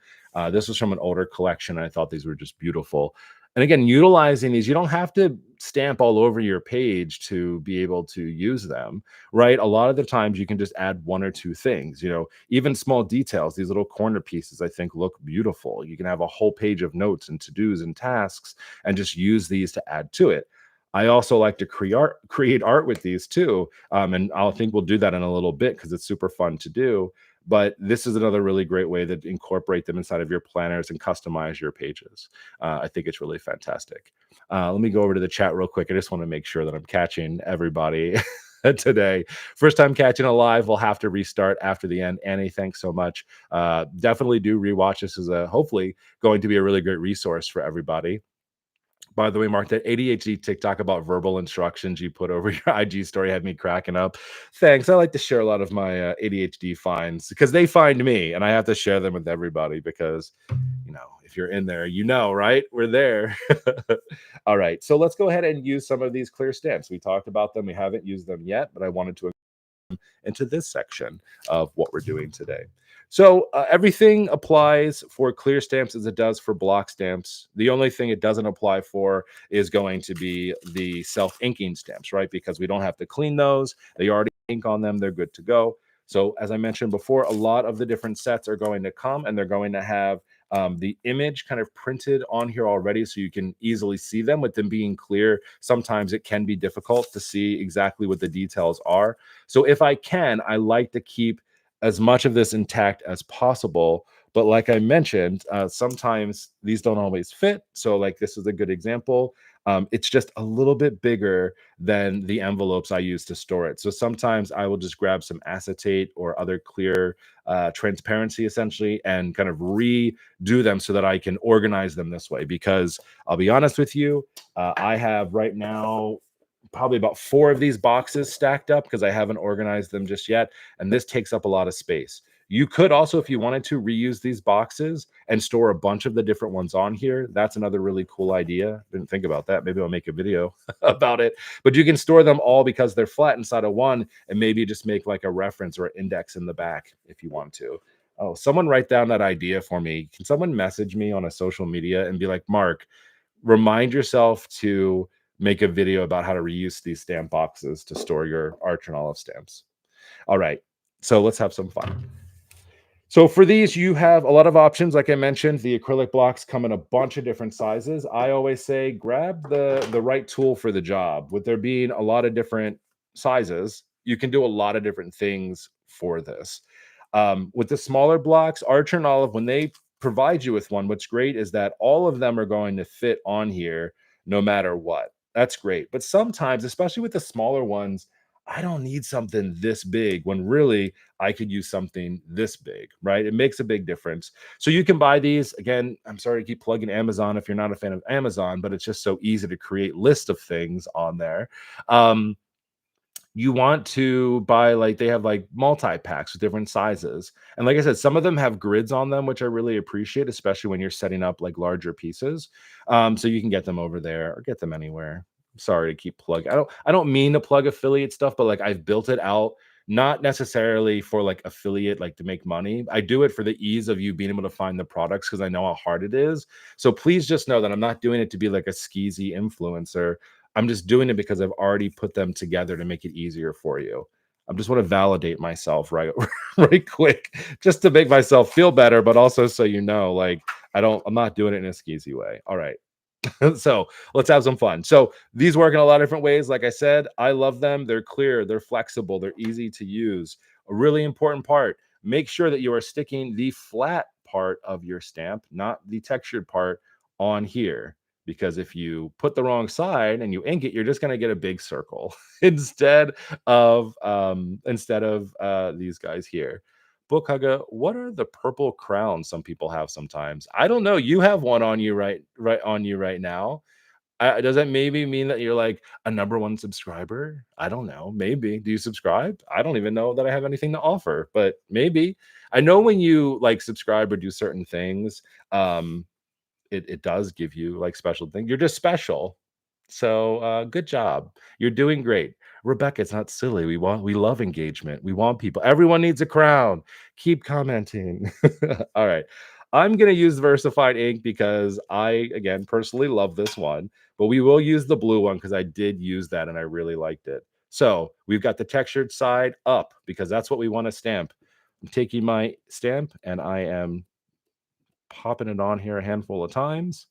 This was from an older collection. I thought these were just beautiful. And again, utilizing these, you don't have to stamp all over your page to be able to use them, right? A lot of the times you can just add one or two things, even small details. These little corner pieces, I think, look beautiful. You can have a whole page of notes and to-dos and tasks and just use these to add to it. I also like to create art with these too. And I think we'll do that in a little bit because it's super fun to do. But this is another really great way to incorporate them inside of your planners and customize your pages. I think it's really fantastic. Let me go over to the chat real quick. I just want to make sure that I'm catching everybody today. First time catching a live, we'll have to restart after the end. Annie, thanks so much. Definitely do rewatch. This is hopefully going to be a really great resource for everybody. By the way, Mark, that ADHD TikTok about verbal instructions you put over your IG story had me cracking up. Thanks. I like to share a lot of my ADHD finds because they find me and I have to share them with everybody because, if you're in there, right? We're there. All right. So let's go ahead and use some of these clear stamps. We talked about them. We haven't used them yet, but I wanted to into this section of what we're doing today. So everything applies for clear stamps as it does for block stamps. The only thing it doesn't apply for is going to be the self-inking stamps, right? Because we don't have to clean those. They already ink on them. They're good to go. So as I mentioned before, a lot of the different sets are going to come and they're going to have the image kind of printed on here already so you can easily see them. With them being clear, sometimes it can be difficult to see exactly what the details are. So if I can, I like to keep as much of this intact as possible. But like I mentioned, sometimes these don't always fit. So like this is a good example. It's just a little bit bigger than the envelopes I use to store it. So sometimes I will just grab some acetate or other clear transparency essentially and kind of redo them so that I can organize them this way. Because I'll be honest with you, I have right now probably about 4 of these boxes stacked up because I haven't organized them just yet. And this takes up a lot of space. You could also, if you wanted to, reuse these boxes and store a bunch of the different ones on here. That's another really cool idea. Didn't think about that. Maybe I'll make a video about it. But you can store them all because they're flat inside of one and maybe just make like a reference or an index in the back if you want to. Oh, someone write down that idea for me. Can someone message me on a social media and be like, Mark, remind yourself to make a video about how to reuse these stamp boxes to store your Arch and Olive stamps. All right, so let's have some fun. So for these, you have a lot of options. Like I mentioned, the acrylic blocks come in a bunch of different sizes. I always say grab the right tool for the job. With there being a lot of different sizes, you can do a lot of different things for this. With the smaller blocks, Arch and Olive, when they provide you with one, what's great is that all of them are going to fit on here no matter what. That's great. But sometimes, especially with the smaller ones, I don't need something this big when really I could use something this big, right? It makes a big difference. So you can buy these. Again, I'm sorry to keep plugging Amazon if you're not a fan of Amazon, but it's just so easy to create list of things on there. Um, you want to buy, like, they have like multi-packs with different sizes. And like I said, some of them have grids on them, which I really appreciate, especially when you're setting up like larger pieces. So you can get them over there or get them anywhere. Sorry to keep plugging. I don't mean to plug affiliate stuff, but like I've built it out not necessarily for like affiliate, like to make money. I do it for the ease of you being able to find the products because I know how hard it is. So please just know that I'm not doing it to be like a skeezy influencer. I'm just doing it because I've already put them together to make it easier for you. I just want to validate myself right right quick just to make myself feel better, but also so you know, like I'm not doing it in a skeezy way. All right. So let's have some fun. So these work in a lot of different ways. Like I said, I love them. They're clear, they're flexible, they're easy to use. A really important part, make sure that you are sticking the flat part of your stamp, not the textured part, on here. Because if you put the wrong side and you ink it, you're just going to get a big circle instead of these guys here. Book Hugger, what are the purple crowns some people have sometimes? I don't know. You have one on you right on you right now. Does that maybe mean that you're like a number one subscriber? I don't know. Maybe. Do you subscribe? I don't even know that I have anything to offer, but maybe. I know when you like subscribe or do certain things, it does give you like special things. You're just special. So good job. You're doing great. Rebecca, it's not silly. We love engagement. We want people. Everyone needs a crown. Keep commenting. All right. I'm gonna use Versified ink because I again personally love this one, but we will use the blue one because I did use that and I really liked it. So we've got the textured side up because that's what we want to stamp. I'm taking my stamp and I am popping it on here a handful of times.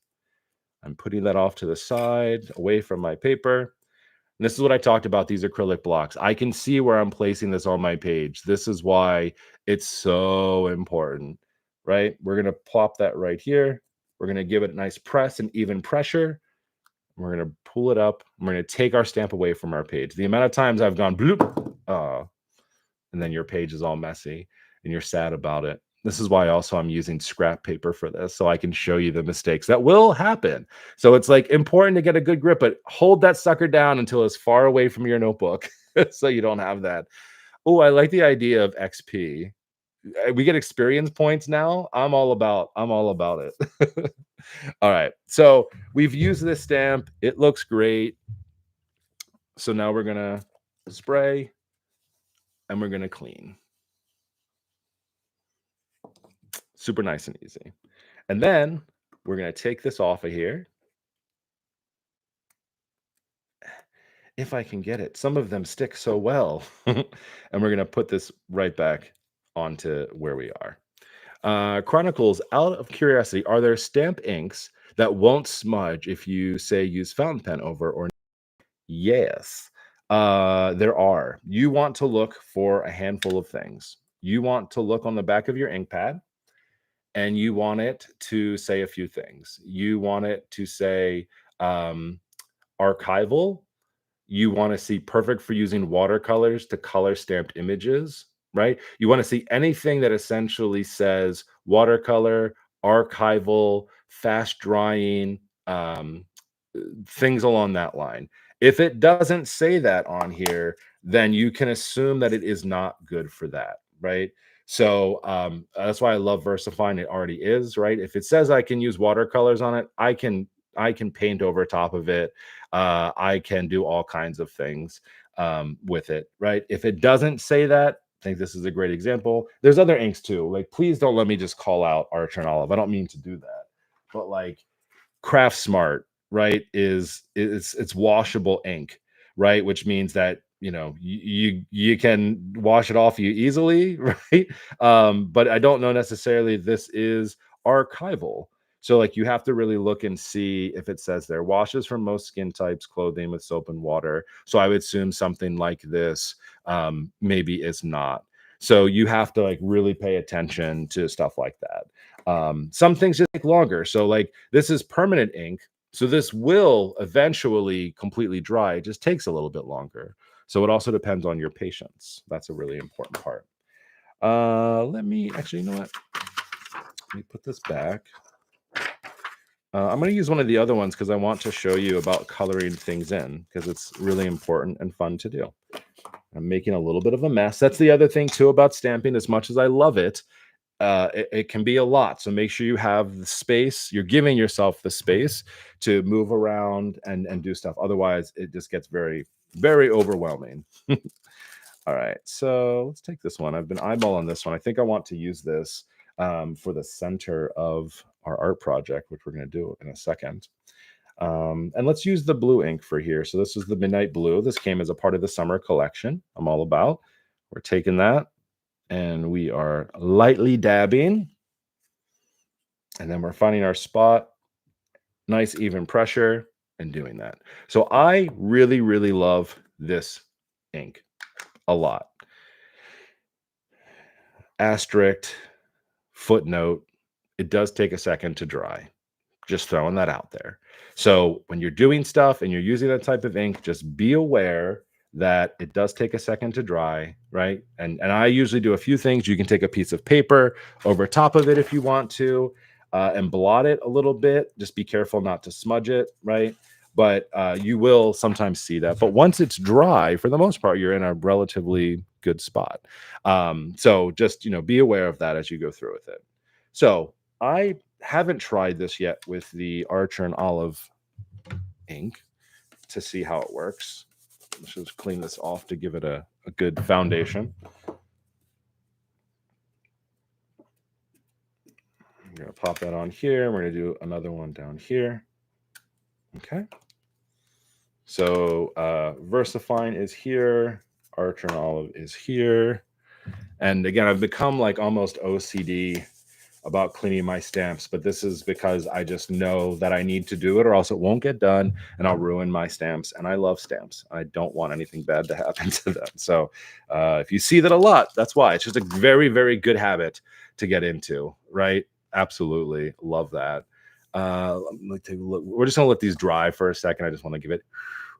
I'm putting that off to the side, away from my paper. And this is what I talked about, these acrylic blocks. I can see where I'm placing this on my page. This is why it's so important, right? We're going to plop that right here. We're going to give it a nice press and even pressure. We're going to pull it up. We're going to take our stamp away from our page. The amount of times I've gone bloop, and then your page is all messy and you're sad about it. This is why also I'm using scrap paper for this, so I can show you the mistakes that will happen. So it's like important to get a good grip, but hold that sucker down until it's far away from your notebook so you don't have that. Oh, I like the idea of XP. We get experience points now. I'm all about it. All right. So we've used this stamp. It looks great. So now we're going to spray and we're going to clean. Super nice and easy. And then we're going to take this off of here. If I can get it. Some of them stick so well. And we're going to put this right back onto where we are. Chronicles, out of curiosity, are there stamp inks that won't smudge if you say use fountain pen over or yes? There are. You want to look for a handful of things. You want to look on the back of your ink pad and you want it to say a few things. You want it to say archival. You want to see perfect for using watercolors to color stamped images, right? You want to see anything that essentially says watercolor, archival, fast drying, things along that line. If it doesn't say that on here, then you can assume that it is not good for that, right? So that's why I love VersaFine. It already is, right? If it says I can use watercolors on it, I can paint over top of it. I can do all kinds of things with it, right? If it doesn't say that, I think this is a great example. There's other inks too. Like, please don't let me just call out Archer and Olive. I don't mean to do that, but like Craft Smart, right? It's washable ink, right? Which means that you can wash it off you easily, right? But I don't know necessarily this is archival. So like you have to really look and see if it says there washes from most skin types, clothing with soap and water. So I would assume something like this maybe is not. So you have to like really pay attention to stuff like that. Some things just take longer. So like this is permanent ink. So this will eventually completely dry. It just takes a little bit longer. So it also depends on your patience. That's a really important part. Let me actually, you know what? Let me put this back. I'm going to use one of the other ones because I want to show you about coloring things in because it's really important and fun to do. I'm making a little bit of a mess. That's the other thing too about stamping. As much as I love it, it can be a lot. So make sure you have the space. You're giving yourself the space to move around and do stuff. Otherwise, it just gets very, very overwhelming. All right, so let's take this one. I've been eyeballing this one. I think I want to use this for the center of our art project, which we're going to do in a second. And let's use the blue ink for here. So this is the Midnight Blue. This came as a part of the summer collection I'm all about. We're taking that and we are lightly dabbing. And then we're finding our spot, nice even pressure, and doing that. So I really, really love this ink a lot. Asterisk, footnote, it does take a second to dry. Just throwing that out there. So when you're doing stuff and you're using that type of ink, just be aware that it does take a second to dry, right? And I usually do a few things. You can take a piece of paper over top of it if you want to, and blot it a little bit. Just be careful not to smudge it, right? But you will sometimes see that. But once it's dry, for the most part, you're in a relatively good spot. So just, be aware of that as you go through with it. So I haven't tried this yet with the Archer and Olive ink to see how it works. Let's just clean this off to give it a good foundation. I'm going to pop that on here. We're going to do another one down here. Okay. So VersaFine is here. Archer and Olive is here. And again, I've become like almost OCD about cleaning my stamps, but this is because I just know that I need to do it or else it won't get done and I'll ruin my stamps. And I love stamps. I don't want anything bad to happen to them. So if you see that a lot, that's why. It's just a very, very good habit to get into, right? Absolutely love that. Let me take a look. We're just gonna let these dry for a second. I just want to give it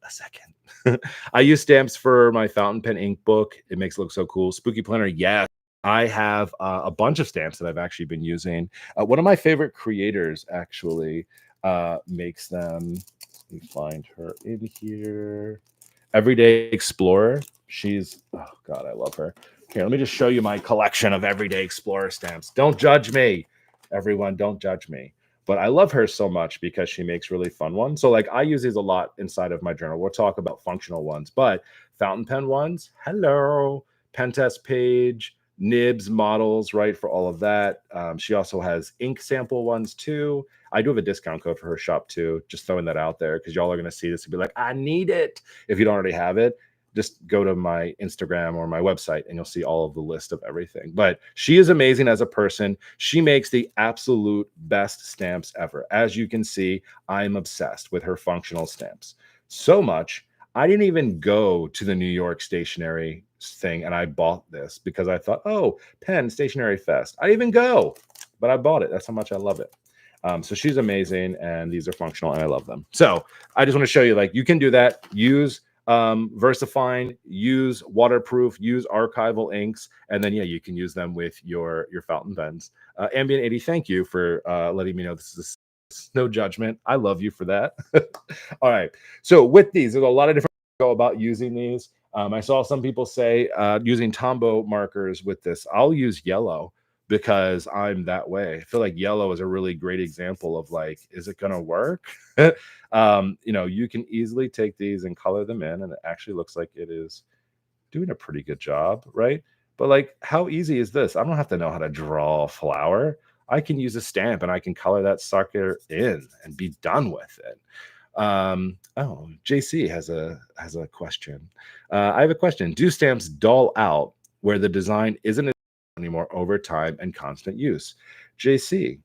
a second. I use stamps for my fountain pen ink book. It makes it look so cool. Spooky Planner, yes. I have a bunch of stamps that I've actually been using. One of my favorite creators actually makes them. Let me find her in here. Everyday Explorer. She's, oh God, I love her. Here, let me just show you my collection of Everyday Explorer stamps. Don't judge me, everyone. Don't judge me. But I love her so much because she makes really fun ones. So like I use these a lot inside of my journal. We'll talk about functional ones, but fountain pen ones, hello, pen test page, nibs models, right, for all of that. She also has ink sample ones too. I do have a discount code for her shop too. Just throwing that out there because y'all are going to see this and be like, I need it. If you don't already have it, just go to my Instagram or my website and you'll see all of the list of everything. But she is amazing as a person. She makes the absolute best stamps ever. As you can see, I'm obsessed with her functional stamps. So much, I didn't even go to the New York Stationery thing and I bought this because I thought, oh, Penn Stationery Fest. I didn't even go, but I bought it. That's how much I love it. So she's amazing and these are functional and I love them. So I just want to show you, like, you can do that. Use VersaFine, use waterproof, use archival inks, and then you can use them with your fountain pens. Ambient 80, thank you for letting me know this is no judgment. I love you for that. All right, so with these, there's a lot of different ways to go about using these. I saw some people say using Tombow markers with this. I'll use yellow because I'm that way. I feel like yellow is a really great example of, like, is it gonna work? You can easily take these and color them in and it actually looks like it is doing a pretty good job, right? But like, how easy is this? I don't have to know how to draw a flower. I can use a stamp and I can color that sucker in and be done with it. JC has a question. I have a question. Do stamps dull out where the design isn't anymore over time and constant use? JC,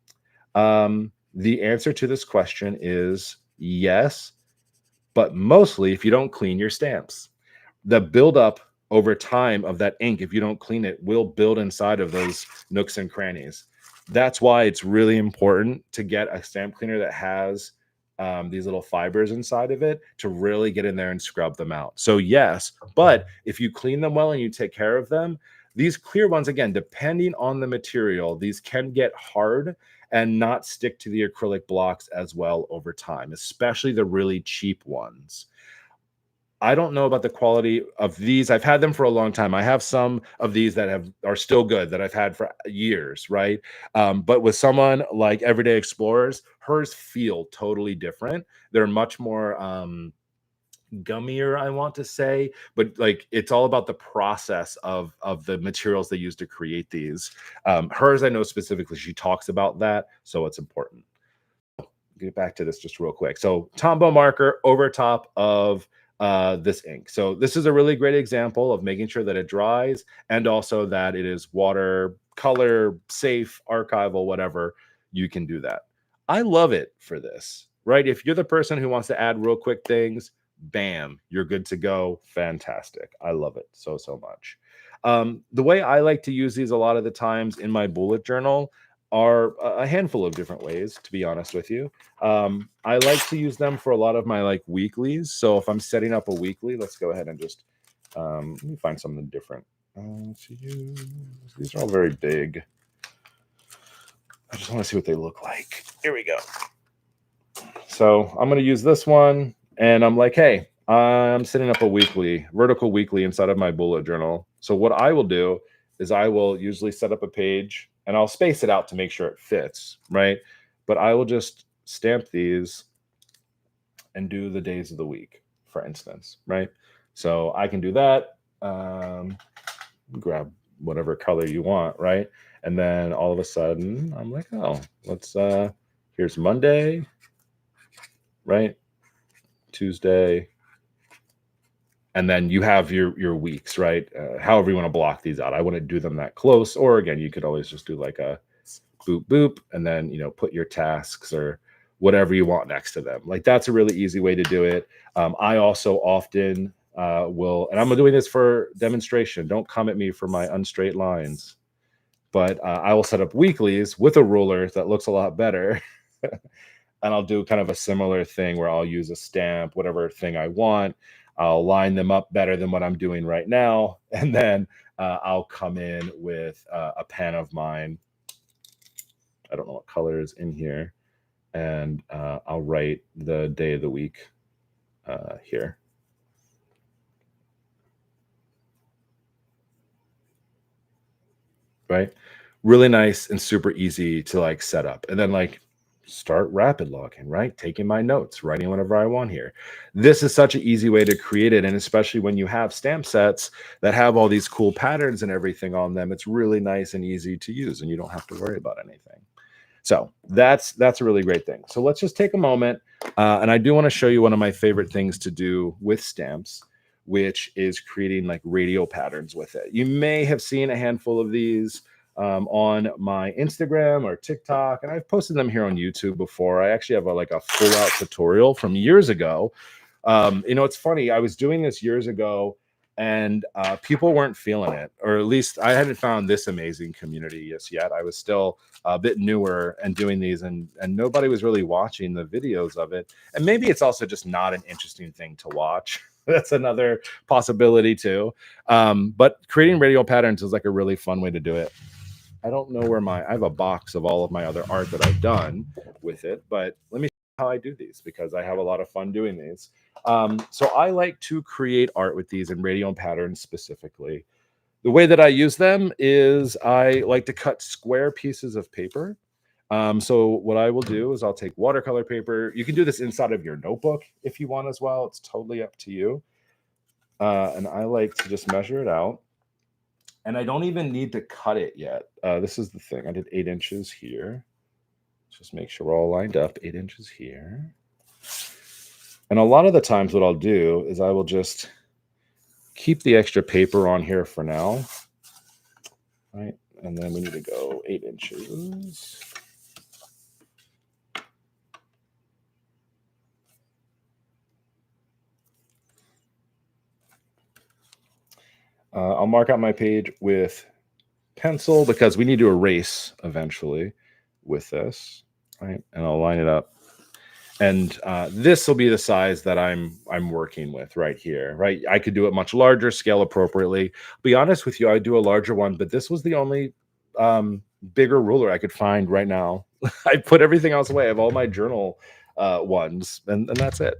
the answer to this question is yes, but mostly if you don't clean your stamps. The buildup over time of that ink, if you don't clean it, will build inside of those nooks and crannies. That's why it's really important to get a stamp cleaner that has these little fibers inside of it to really get in there and scrub them out. So yes, but if you clean them well and you take care of them, these clear ones, again, depending on the material, these can get hard and not stick to the acrylic blocks as well over time, especially the really cheap ones. I don't know about the quality of these. I've had them for a long time. I have some of these that are still good that I've had for years, right? But with someone like Everyday Explorers, hers feel totally different. They're much more gummier, I want to say, but like it's all about the process of the materials they use to create these. Hers, I know specifically, she talks about that, so it's important. Get back to this just real quick. So Tombow marker over top of this ink. So this is a really great example of making sure that it dries and also that it is water, color, safe, archival, whatever. You can do that. I love it for this, right? If you're the person who wants to add real quick things, bam, you're good to go. Fantastic. I love it so, so much. The way I like to use these a lot of the times in my bullet journal are a handful of different ways, to be honest with you. I like to use them for a lot of my like weeklies. So if I'm setting up a weekly, let's go ahead and just let me find something different to use. These are all very big. I just want to see what they look like. Here we go. So I'm going to use this one, and I'm like, hey, I'm setting up a weekly, vertical weekly inside of my bullet journal. So what I will do is I will usually set up a page, and I'll space it out to make sure it fits, right? But I will just stamp these and do the days of the week, for instance, right? So I can do that. Grab whatever color you want, right? And then all of a sudden, I'm like, oh, let's, here's Monday, right? Tuesday. And then you have your weeks, right? However you want to block these out. I wouldn't do them that close. Or again, you could always just do like a boop, boop, and then, put your tasks or whatever you want next to them. Like that's a really easy way to do it. I also often will, and I'm doing this for demonstration. Don't come at me for my unstraight lines. But I will set up weeklies with a ruler that looks a lot better. And I'll do kind of a similar thing where I'll use a stamp, whatever thing I want. I'll line them up better than what I'm doing right now. And then I'll come in with a pen of mine. I don't know what color is in here. And I'll write the day of the week here. Right? Really nice and super easy to like set up. And then like start rapid logging, right? Taking my notes, writing whatever I want here. This is such an easy way to create it. And especially when you have stamp sets that have all these cool patterns and everything on them, it's really nice and easy to use and you don't have to worry about anything. So that's a really great thing. So let's just take a moment. And I do want to show you one of my favorite things to do with stamps, which is creating like radial patterns with it. You may have seen a handful of these on my Instagram or TikTok, and I've posted them here on YouTube before. I actually have like a full out tutorial from years ago. It's funny. I was doing this years ago and people weren't feeling it, or at least I hadn't found this amazing community yet. I was still a bit newer and doing these, and nobody was really watching the videos of it. And maybe it's also just not an interesting thing to watch. That's another possibility too. But creating radial patterns is like a really fun way to do it. I don't know where I have a box of all of my other art that I've done with it, but let me show you how I do these because I have a lot of fun doing these. So I like to create art with these in radial patterns specifically. The way that I use them is I like to cut square pieces of paper. So what I will do is I'll take watercolor paper. You can do this inside of your notebook if you want as well. It's totally up to you. And I like to just measure it out. And I don't even need to cut it yet. This is the thing. I did 8 inches here. Just make sure we're all lined up. 8 inches here. And a lot of the times what I'll do is I will just keep the extra paper on here for now. Right? And then we need to go 8 inches. I'll mark out my page with pencil because we need to erase eventually with this, right? And I'll line it up. And this will be the size that I'm working with right here, right? I could do it much larger, scale appropriately. Be honest with you, I do a larger one, but this was the only bigger ruler I could find right now. I put everything else away. I have all my journal ones, and that's it.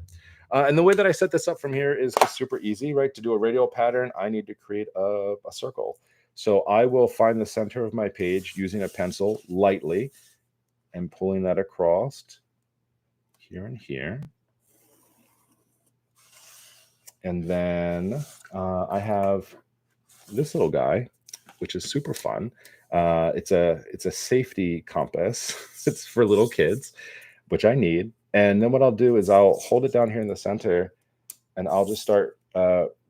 And the way that I set this up from here is just super easy, right? To do a radial pattern, I need to create a circle. So I will find the center of my page using a pencil lightly and pulling that across here and here. And then I have this little guy, which is super fun. It's a safety compass. It's for little kids, which I need. And then what I'll do is I'll hold it down here in the center, and I'll just start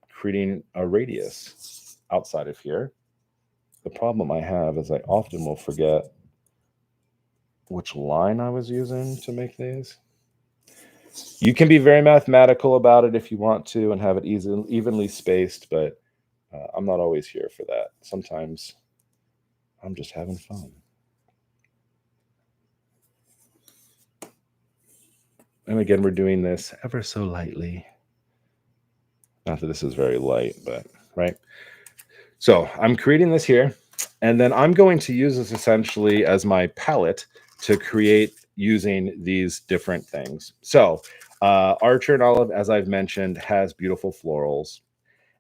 creating a radius outside of here. The problem I have is I often will forget which line I was using to make these. You can be very mathematical about it if you want to and have it evenly spaced, but I'm not always here for that. Sometimes I'm just having fun. And again, we're doing this ever so lightly. Not that this is very light, but right. So I'm creating this here, and then I'm going to use this essentially as my palette to create using these different things. So Archer and Olive, as I've mentioned, has beautiful florals.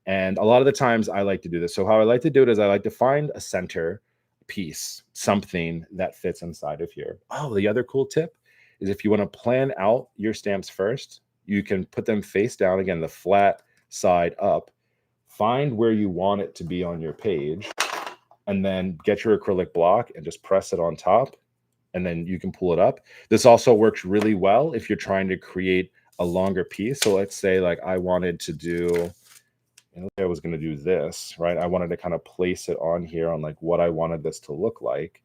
And a lot of the times I like to do this. So how I like to do it is I like to find a center piece, something that fits inside of here. Oh, the other cool tip is if you want to plan out your stamps first, you can put them face down, again, the flat side up. Find where you want it to be on your page, and then get your acrylic block and just press it on top, and then you can pull it up. This also works really well if you're trying to create a longer piece. So let's say like I wanted to do, I was going to do this, right? I wanted to kind of place it on here on like what I wanted this to look like.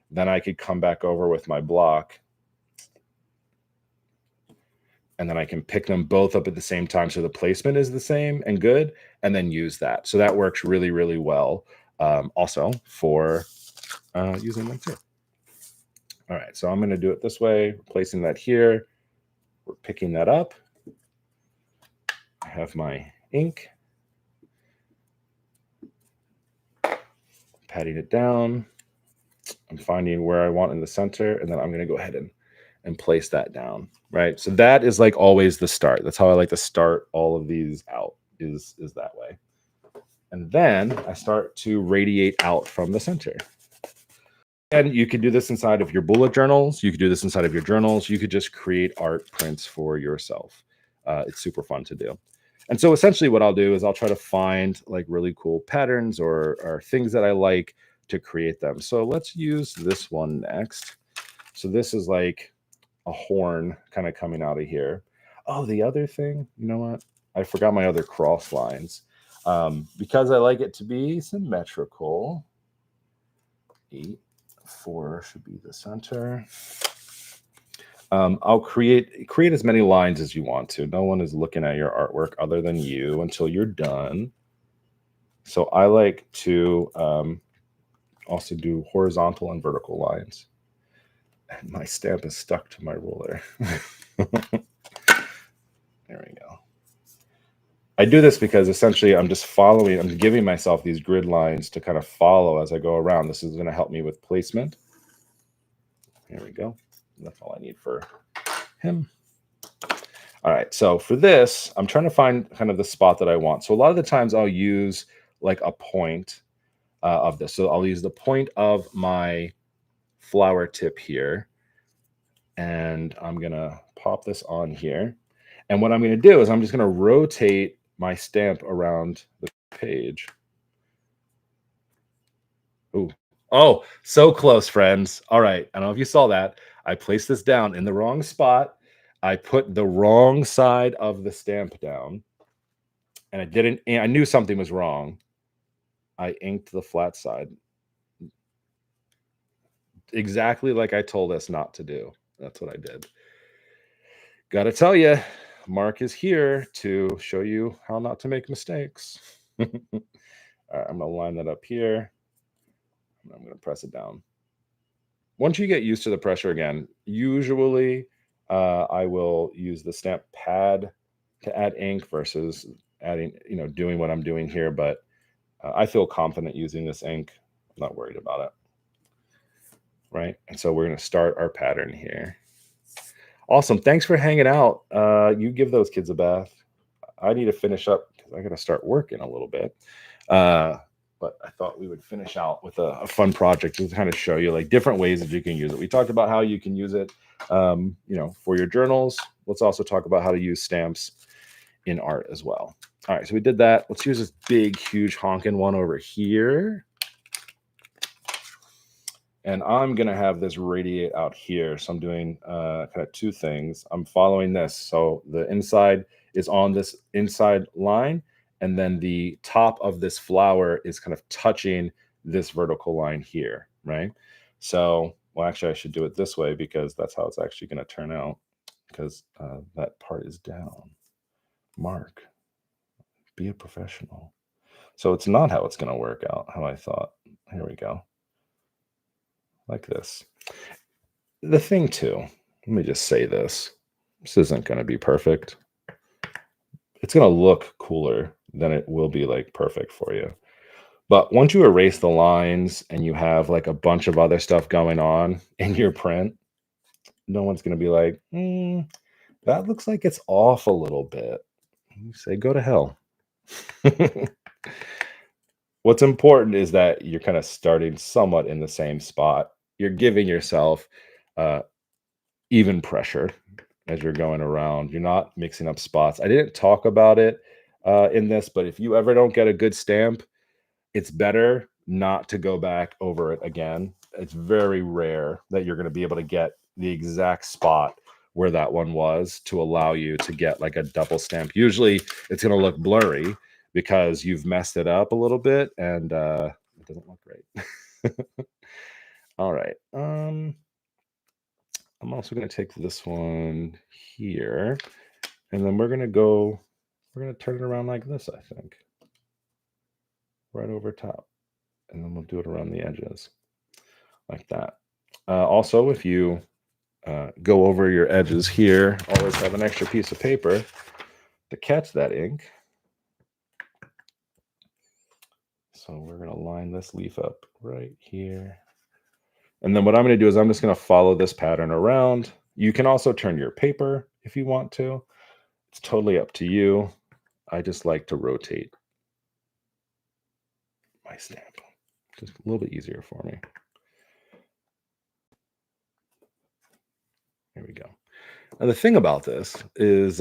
Then I could come back over with my block, and then I can pick them both up at the same time. So the placement is the same and good, and then use that. So that works really, really well. Also for using them too. All right, so I'm going to do it this way, placing that here. We're picking that up. I have my ink. Patting it down. I'm finding where I want in the center, and then I'm going to go ahead and place that down, right? So that is like always the start. That's how I like to start all of these out, is that way. And then I start to radiate out from the center. And you could do this inside of your bullet journals. You could do this inside of your journals. You could just create art prints for yourself. It's super fun to do. And so essentially what I'll do is I'll try to find like really cool patterns or things that I like to create them. So let's use this one next. So this is like a horn kind of coming out of here. Oh, the other thing, you know what? I forgot my other cross lines. Because I like it to be symmetrical. 8, 4 should be the center. I'll create as many lines as you want to. No one is looking at your artwork other than you until you're done. So I like to also do horizontal and vertical lines. And my stamp is stuck to my ruler. There we go. I do this because essentially I'm just following, I'm giving myself these grid lines to kind of follow as I go around. This is going to help me with placement. Here we go. That's all I need for him. All right, so for this, I'm trying to find kind of the spot that I want. So a lot of the times I'll use like a point of this. So I'll use the point of my flower tip here, and I'm gonna pop this on here. And what I'm gonna do is I'm just gonna rotate my stamp around the page. Ooh. Oh, so close, friends. All right, I don't know if you saw that. I placed this down in the wrong spot. I put the wrong side of the stamp down, and I knew something was wrong. I inked the flat side. Exactly like I told us not to do. That's what I did. Gotta tell you, Mark is here to show you how not to make mistakes. All right, I'm gonna line that up here. I'm gonna press it down. Once you get used to the pressure again, usually I will use the stamp pad to add ink versus adding, doing what I'm doing here. But I feel confident using this ink. I'm not worried about it. Right. And so we're going to start our pattern here. Awesome. Thanks for hanging out. You give those kids a bath. I need to finish up because I got to start working a little bit. But I thought we would finish out with a fun project to kind of show you like different ways that you can use it. We talked about how you can use it, for your journals. Let's also talk about how to use stamps in art as well. All right, so we did that. Let's use this big, huge honking one over here. And I'm going to have this radiate out here. So I'm doing kind of two things. I'm following this. So the inside is on this inside line. And then the top of this flower is kind of touching this vertical line here, right? So, well, actually, I should do it this way because that's how it's actually going to turn out because that part is down. Mark, be a professional. So it's not how it's going to work out, how I thought. Here we go. Like this. The thing too, let me just say this. This isn't going to be perfect. It's going to look cooler than it will be like perfect for you. But once you erase the lines and you have like a bunch of other stuff going on in your print, no one's going to be like, that looks like it's off a little bit. You say, go to hell. What's important is that you're kind of starting somewhat in the same spot. You're giving yourself even pressure as you're going around. You're not mixing up spots. I didn't talk about it in this, but if you ever don't get a good stamp, it's better not to go back over it again. It's very rare that you're going to be able to get the exact spot where that one was to allow you to get like a double stamp. Usually it's going to look blurry because you've messed it up a little bit and it doesn't look great. All right. I'm also going to take this one here and then we're going to turn it around like this, I think. Right over top. And then we'll do it around the edges like that. Also, if you go over your edges here, always have an extra piece of paper to catch that ink. So we're going to line this leaf up right here. And then what I'm going to do is I'm just going to follow this pattern around. You can also turn your paper if you want to. It's totally up to you. I just like to rotate my stamp. Just a little bit easier for me. There we go. And the thing about this is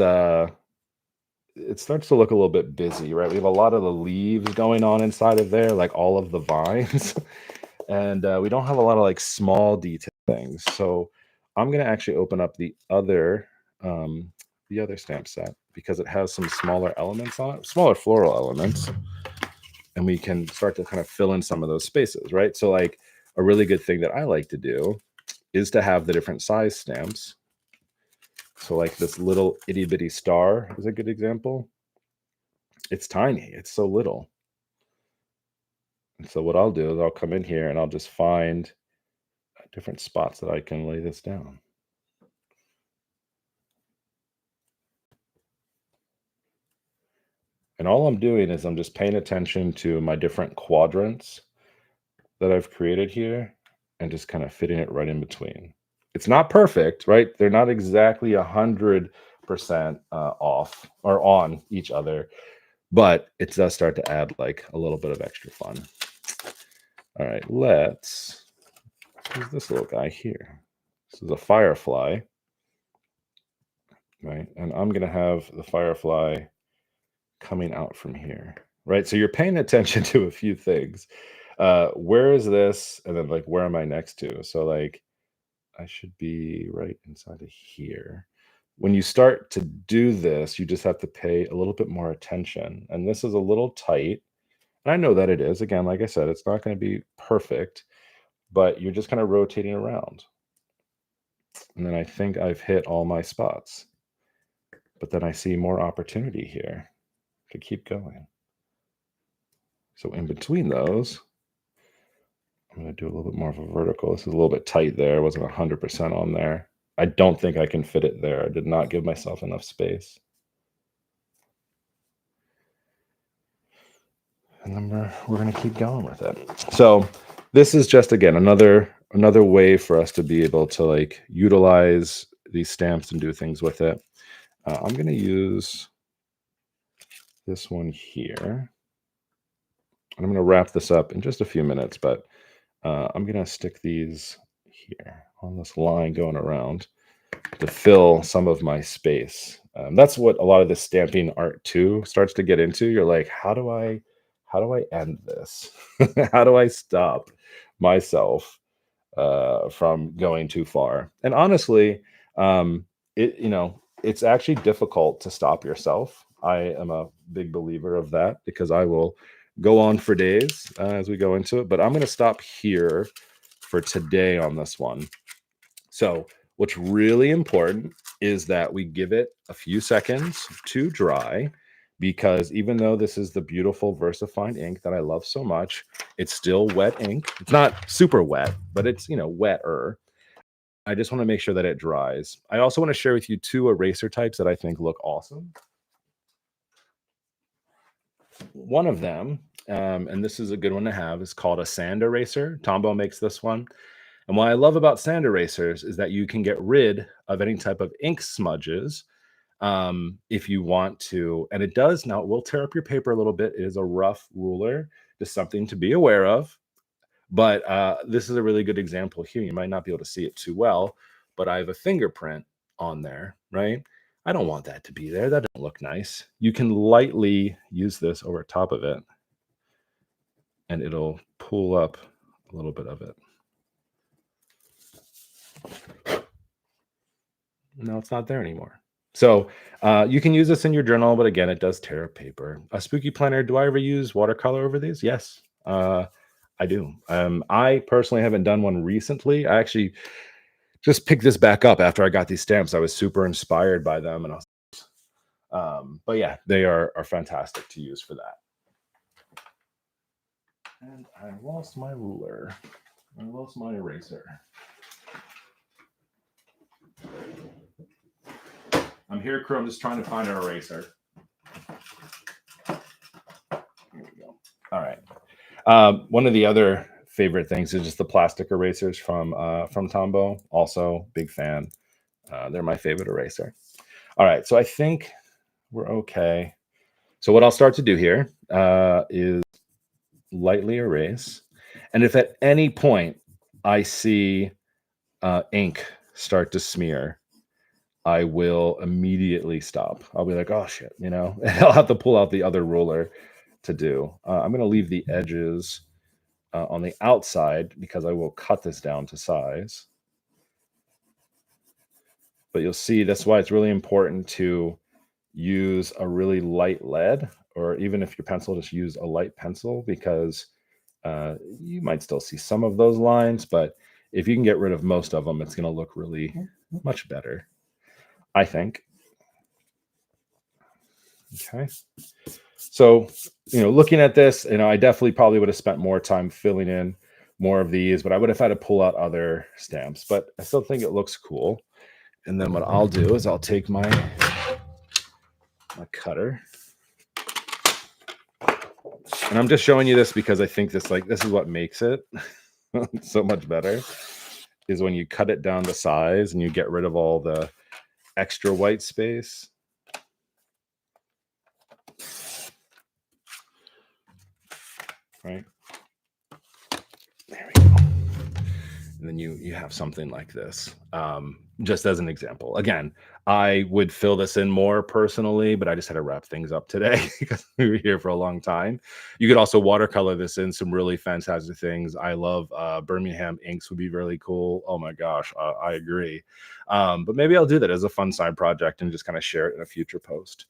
it starts to look a little bit busy, right? We have a lot of the leaves going on inside of there, like all of the vines. And we don't have a lot of like small detail things. So I'm going to actually open up the other stamp set because it has some smaller elements on it, smaller floral elements. And we can start to kind of fill in some of those spaces, right? So like a really good thing that I like to do is to have the different size stamps. So like this little itty bitty star is a good example. It's tiny. It's so little. And so what I'll do is I'll come in here and I'll just find different spots that I can lay this down. And all I'm doing is I'm just paying attention to my different quadrants that I've created here and just kind of fitting it right in between. It's not perfect, right? They're not exactly 100% off or on each other, but it does start to add like a little bit of extra fun. All right, let's use this little guy here. This is a firefly, right? And I'm going to have the firefly coming out from here, right? So you're paying attention to a few things. Where is this? And then like, where am I next to? So like, I should be right inside of here. When you start to do this, you just have to pay a little bit more attention. And this is a little tight. And I know that it is. Again, like I said, it's not going to be perfect, but you're just kind of rotating around. And then I think I've hit all my spots. But then I see more opportunity here to keep going. So in between those, I'm going to do a little bit more of a vertical. This is a little bit tight there. It wasn't 100% on there. I don't think I can fit it there. I did not give myself enough space. And then we're gonna keep going with it. So this is just again another way for us to be able to like utilize these stamps and do things with it. I'm gonna use this one here. And I'm gonna wrap this up in just a few minutes, but I'm gonna stick these here on this line going around to fill some of my space. That's what a lot of the stamping art too starts to get into. You're like, how do I end this? How do I stop myself from going too far? And honestly, it's actually difficult to stop yourself. I am a big believer of that because I will go on for days as we go into it. But I'm going to stop here for today on this one. So, what's really important is that we give it a few seconds to dry because even though this is the beautiful VersaFine ink that I love so much, it's still wet ink. It's not super wet, but it's, wetter. I just want to make sure that it dries. I also want to share with you two eraser types that I think look awesome. One of them, and this is a good one to have, is called a sand eraser. Tombow makes this one. And what I love about sand erasers is that you can get rid of any type of ink smudges if you want to. And it does now, it will tear up your paper a little bit. It is a rough ruler, just something to be aware of. But this is a really good example here. You might not be able to see it too well, but I have a fingerprint on there, right? I don't want that to be there. That doesn't look nice. You can lightly use this over top of it, and it'll pull up a little bit of it. No, it's not there anymore. So you can use this in your journal, but again, it does tear up paper. A spooky planner. Do I ever use watercolor over these? Yes, I do. I personally haven't done one recently. I actually just picked this back up after I got these stamps. I was super inspired by them, and but yeah, they are fantastic to use for that. And I lost my ruler. I lost my eraser. I'm here, crew. I'm just trying to find an eraser. Here we go. All right. One of the other favorite things is just the plastic erasers from Tombow. Also, big fan. They're my favorite eraser. All right. So I think we're okay. So what I'll start to do here is lightly erase. And if at any point I see ink start to smear, I will immediately stop. I'll be like, oh shit, and I'll have to pull out the other ruler to do. I'm going to leave the edges on the outside because I will cut this down to size. But you'll see that's why it's really important to use a really light lead, or even if your pencil, just use a light pencil because you might still see some of those lines, but if you can get rid of most of them, it's going to look really much better, I think. Okay. So, looking at this, I definitely probably would have spent more time filling in more of these, but I would have had to pull out other stamps, but I still think it looks cool. And then what I'll do is I'll take my cutter. And I'm just showing you this because I think this is what makes it so much better, is when you cut it down to size and you get rid of all the extra white space. Right? There we go. And then you have something like this. Just as an example. Again, I would fill this in more personally, but I just had to wrap things up today because we were here for a long time. You could also watercolor this in some really fantastic things. I love Birmingham inks would be really cool. Oh my gosh, I agree. But maybe I'll do that as a fun side project and just kind of share it in a future post.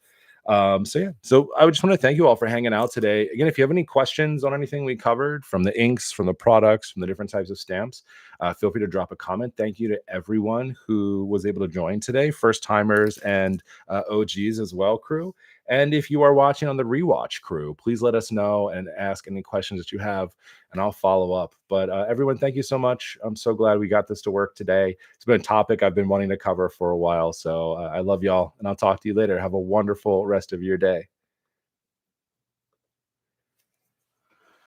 So I just want to thank you all for hanging out today. Again, if you have any questions on anything we covered, from the inks, from the products, from the different types of stamps, feel free to drop a comment. Thank you to everyone who was able to join today, first timers and OGs as well, crew. And if you are watching on the rewatch crew, please let us know and ask any questions that you have, and I'll follow up. But everyone, thank you so much. I'm so glad we got this to work today. It's been a topic I've been wanting to cover for a while. So I love y'all, and I'll talk to you later. Have a wonderful rest of your day.